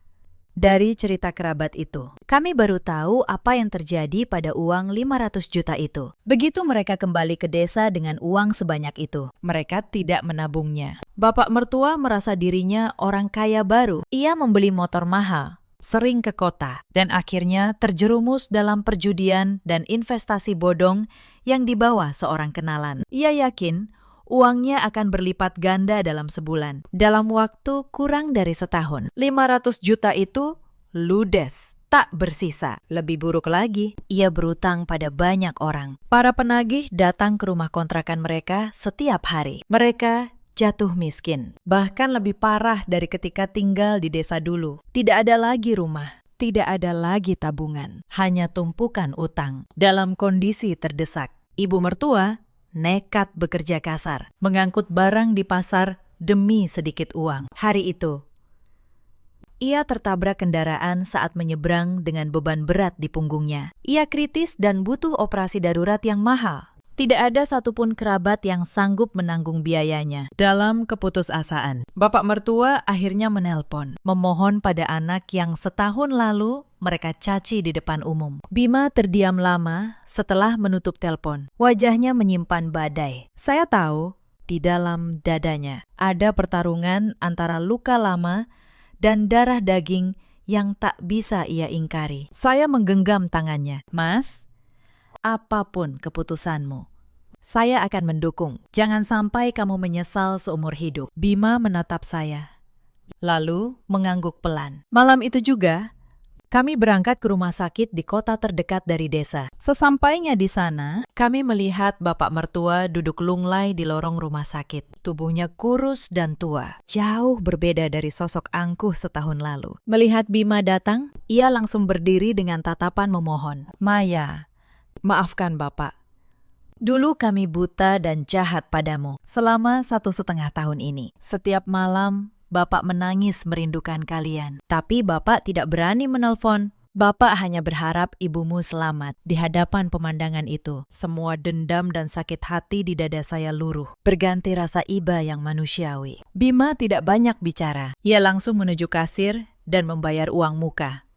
[SPEAKER 1] Dari cerita kerabat itu, kami baru tahu apa yang terjadi pada uang 500 juta itu. Begitu mereka kembali ke desa dengan uang sebanyak itu, mereka tidak menabungnya. Bapak mertua merasa dirinya orang kaya baru. Ia membeli motor mahal, sering ke kota, dan akhirnya terjerumus dalam perjudian dan investasi bodong yang dibawa seorang kenalan. Ia yakin uangnya akan berlipat ganda dalam sebulan. Dalam waktu kurang dari setahun, 500 juta itu ludes, tak bersisa. Lebih buruk lagi, ia berutang pada banyak orang. Para penagih datang ke rumah kontrakan mereka setiap hari. Mereka jatuh miskin, bahkan lebih parah dari ketika tinggal di desa dulu. Tidak ada lagi rumah, tidak ada lagi tabungan, hanya tumpukan utang. Dalam kondisi terdesak, ibu mertua nekat bekerja kasar, mengangkut barang di pasar demi sedikit uang. Hari itu, ia tertabrak kendaraan saat menyeberang dengan beban berat di punggungnya. Ia kritis dan butuh operasi darurat yang mahal. Tidak ada satupun kerabat yang sanggup menanggung biayanya. Dalam keputusasaan, bapak mertua akhirnya menelpon, memohon pada anak yang setahun lalu mereka caci di depan umum. Bima terdiam lama setelah menutup telepon. Wajahnya menyimpan badai. Saya tahu di dalam dadanya ada pertarungan antara luka lama dan darah daging yang tak bisa ia ingkari. Saya menggenggam tangannya. Mas, apapun keputusanmu, saya akan mendukung. Jangan sampai kamu menyesal seumur hidup. Bima menatap saya, lalu mengangguk pelan. Malam itu juga, kami berangkat ke rumah sakit di kota terdekat dari desa. Sesampainya di sana, kami melihat bapak mertua duduk lunglai di lorong rumah sakit. Tubuhnya kurus dan tua, jauh berbeda dari sosok angkuh setahun lalu. Melihat Bima datang, ia langsung berdiri dengan tatapan memohon. Maya, maafkan bapak. Dulu kami buta dan jahat padamu selama 1,5 tahun ini. Setiap malam, Bapak menangis merindukan kalian. Tapi Bapak tidak berani menelpon. Bapak hanya berharap ibumu selamat. Di hadapan pemandangan itu, semua dendam dan sakit hati di dada saya luruh, berganti rasa iba yang manusiawi. Bima tidak banyak bicara. Ia langsung menuju kasir dan membayar uang muka.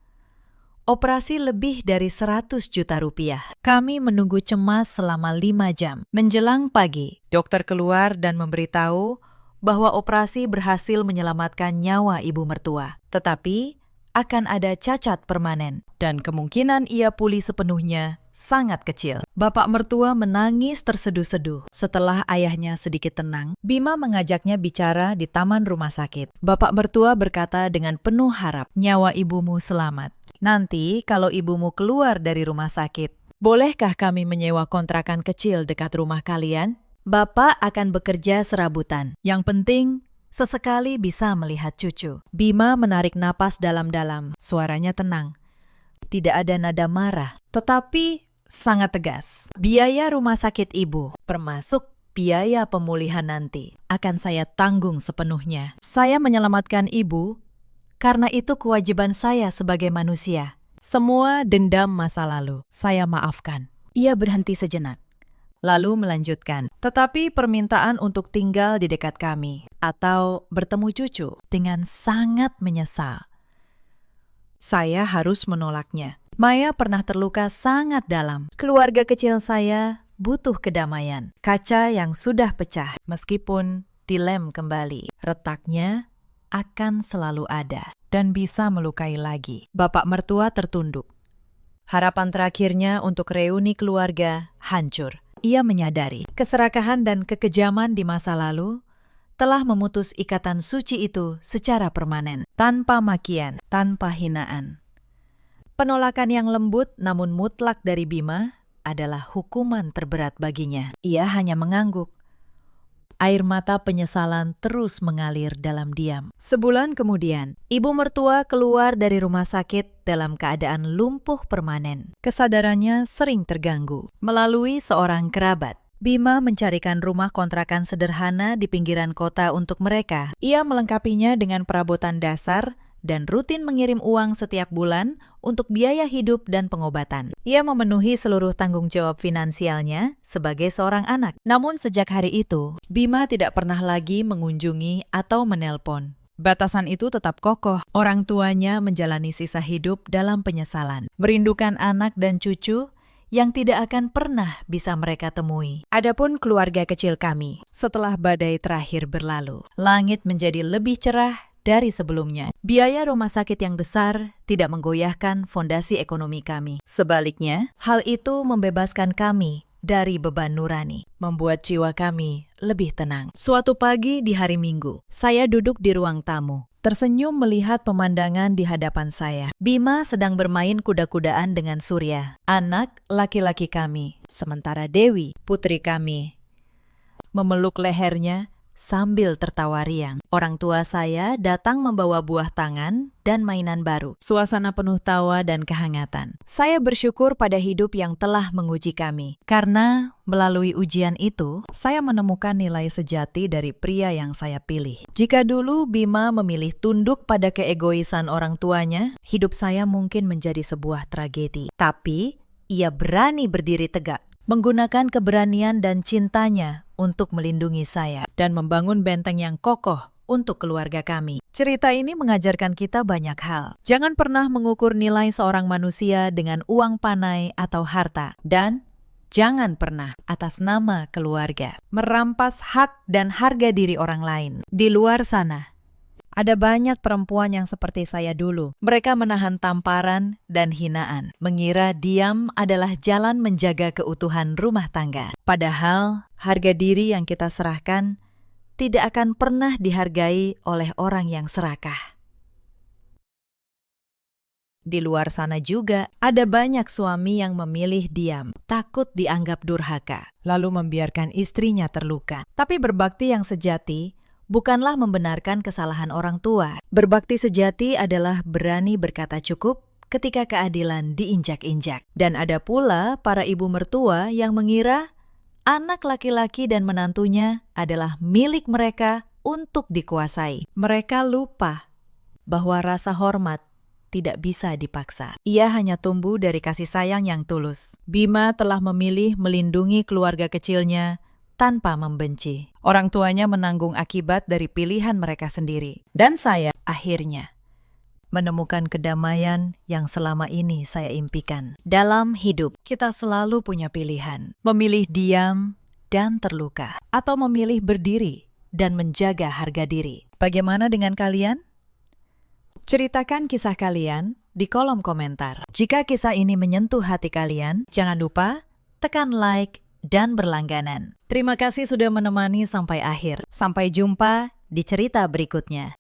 [SPEAKER 1] Operasi lebih dari 100 juta rupiah. Kami menunggu cemas selama 5 jam. Menjelang pagi, dokter keluar dan memberitahu bahwa operasi berhasil menyelamatkan nyawa ibu mertua. Tetapi akan ada cacat permanen dan kemungkinan ia pulih sepenuhnya sangat kecil. Bapak mertua menangis terseduh-seduh. Setelah ayahnya sedikit tenang, Bima mengajaknya bicara di taman rumah sakit. Bapak mertua berkata dengan penuh harap, "Nyawa ibumu selamat. Nanti kalau ibumu keluar dari rumah sakit, bolehkah kami menyewa kontrakan kecil dekat rumah kalian? Bapak akan bekerja serabutan. Yang penting, sesekali bisa melihat cucu." Bima menarik napas dalam-dalam. Suaranya tenang. Tidak ada nada marah, tetapi sangat tegas. "Biaya rumah sakit ibu, termasuk biaya pemulihan nanti, akan saya tanggung sepenuhnya. Saya menyelamatkan ibu karena itu kewajiban saya sebagai manusia. Semua dendam masa lalu, saya maafkan." Ia berhenti sejenak, lalu melanjutkan, "Tetapi permintaan untuk tinggal di dekat kami atau bertemu cucu dengan sangat menyesal. Saya harus menolaknya. Maya pernah terluka sangat dalam. Keluarga kecil saya butuh kedamaian. Kaca yang sudah pecah, meskipun dilem kembali, retaknya akan selalu ada dan bisa melukai lagi." Bapak mertua tertunduk. Harapan terakhirnya untuk reuni keluarga hancur. Ia menyadari keserakahan dan kekejaman di masa lalu telah memutus ikatan suci itu secara permanen, tanpa makian, tanpa hinaan. Penolakan yang lembut namun mutlak dari Bima adalah hukuman terberat baginya. Ia hanya mengangguk. Air mata penyesalan terus mengalir dalam diam. Sebulan kemudian, ibu mertua keluar dari rumah sakit dalam keadaan lumpuh permanen. Kesadarannya sering terganggu. Melalui seorang kerabat, Bima mencarikan rumah kontrakan sederhana di pinggiran kota untuk mereka. Ia melengkapinya dengan perabotan dasar dan rutin mengirim uang setiap bulan untuk biaya hidup dan pengobatan. Ia memenuhi seluruh tanggung jawab finansialnya sebagai seorang anak. Namun sejak hari itu, Bima tidak pernah lagi mengunjungi atau menelpon. Batasan itu tetap kokoh. Orang tuanya menjalani sisa hidup dalam penyesalan, merindukan anak dan cucu yang tidak akan pernah bisa mereka temui. Adapun keluarga kecil kami, setelah badai terakhir berlalu, langit menjadi lebih cerah dari sebelumnya. Biaya rumah sakit yang besar tidak menggoyahkan fondasi ekonomi kami. Sebaliknya, hal itu membebaskan kami dari beban nurani, membuat jiwa kami lebih tenang. Suatu pagi di hari Minggu, saya duduk di ruang tamu, tersenyum melihat pemandangan di hadapan saya. Bima sedang bermain kuda-kudaan dengan Surya, anak laki-laki kami, sementara Dewi, putri kami, memeluk lehernya sambil tertawa riang. Orang tua saya datang membawa buah tangan dan mainan baru. Suasana penuh tawa dan kehangatan. Saya bersyukur pada hidup yang telah menguji kami. Karena melalui ujian itu, saya menemukan nilai sejati dari pria yang saya pilih. Jika dulu Bima memilih tunduk pada keegoisan orang tuanya, hidup saya mungkin menjadi sebuah tragedi. Tapi, ia berani berdiri tegak, menggunakan keberanian dan cintanya untuk melindungi saya dan membangun benteng yang kokoh untuk keluarga kami. Cerita ini mengajarkan kita banyak hal. Jangan pernah mengukur nilai seorang manusia dengan uang panai atau harta. Dan jangan pernah atas nama keluarga merampas hak dan harga diri orang lain. Di luar sana, ada banyak perempuan yang seperti saya dulu. Mereka menahan tamparan dan hinaan, mengira diam adalah jalan menjaga keutuhan rumah tangga. Padahal, harga diri yang kita serahkan tidak akan pernah dihargai oleh orang yang serakah. Di luar sana juga, ada banyak suami yang memilih diam, takut dianggap durhaka, lalu membiarkan istrinya terluka. Tapi berbakti yang sejati bukanlah membenarkan kesalahan orang tua. Berbakti sejati adalah berani berkata cukup ketika keadilan diinjak-injak. Dan ada pula para ibu mertua yang mengira anak laki-laki dan menantunya adalah milik mereka untuk dikuasai. Mereka lupa bahwa rasa hormat tidak bisa dipaksa. Ia hanya tumbuh dari kasih sayang yang tulus. Bima telah memilih melindungi keluarga kecilnya tanpa membenci. Orang tuanya menanggung akibat dari pilihan mereka sendiri. Dan saya akhirnya menemukan kedamaian yang selama ini saya impikan. Dalam hidup, kita selalu punya pilihan. Memilih diam dan terluka, atau memilih berdiri dan menjaga harga diri. Bagaimana dengan kalian? Ceritakan kisah kalian di kolom komentar. Jika kisah ini menyentuh hati kalian, jangan lupa tekan like dan berlangganan. Terima kasih sudah menemani sampai akhir. Sampai jumpa di cerita berikutnya.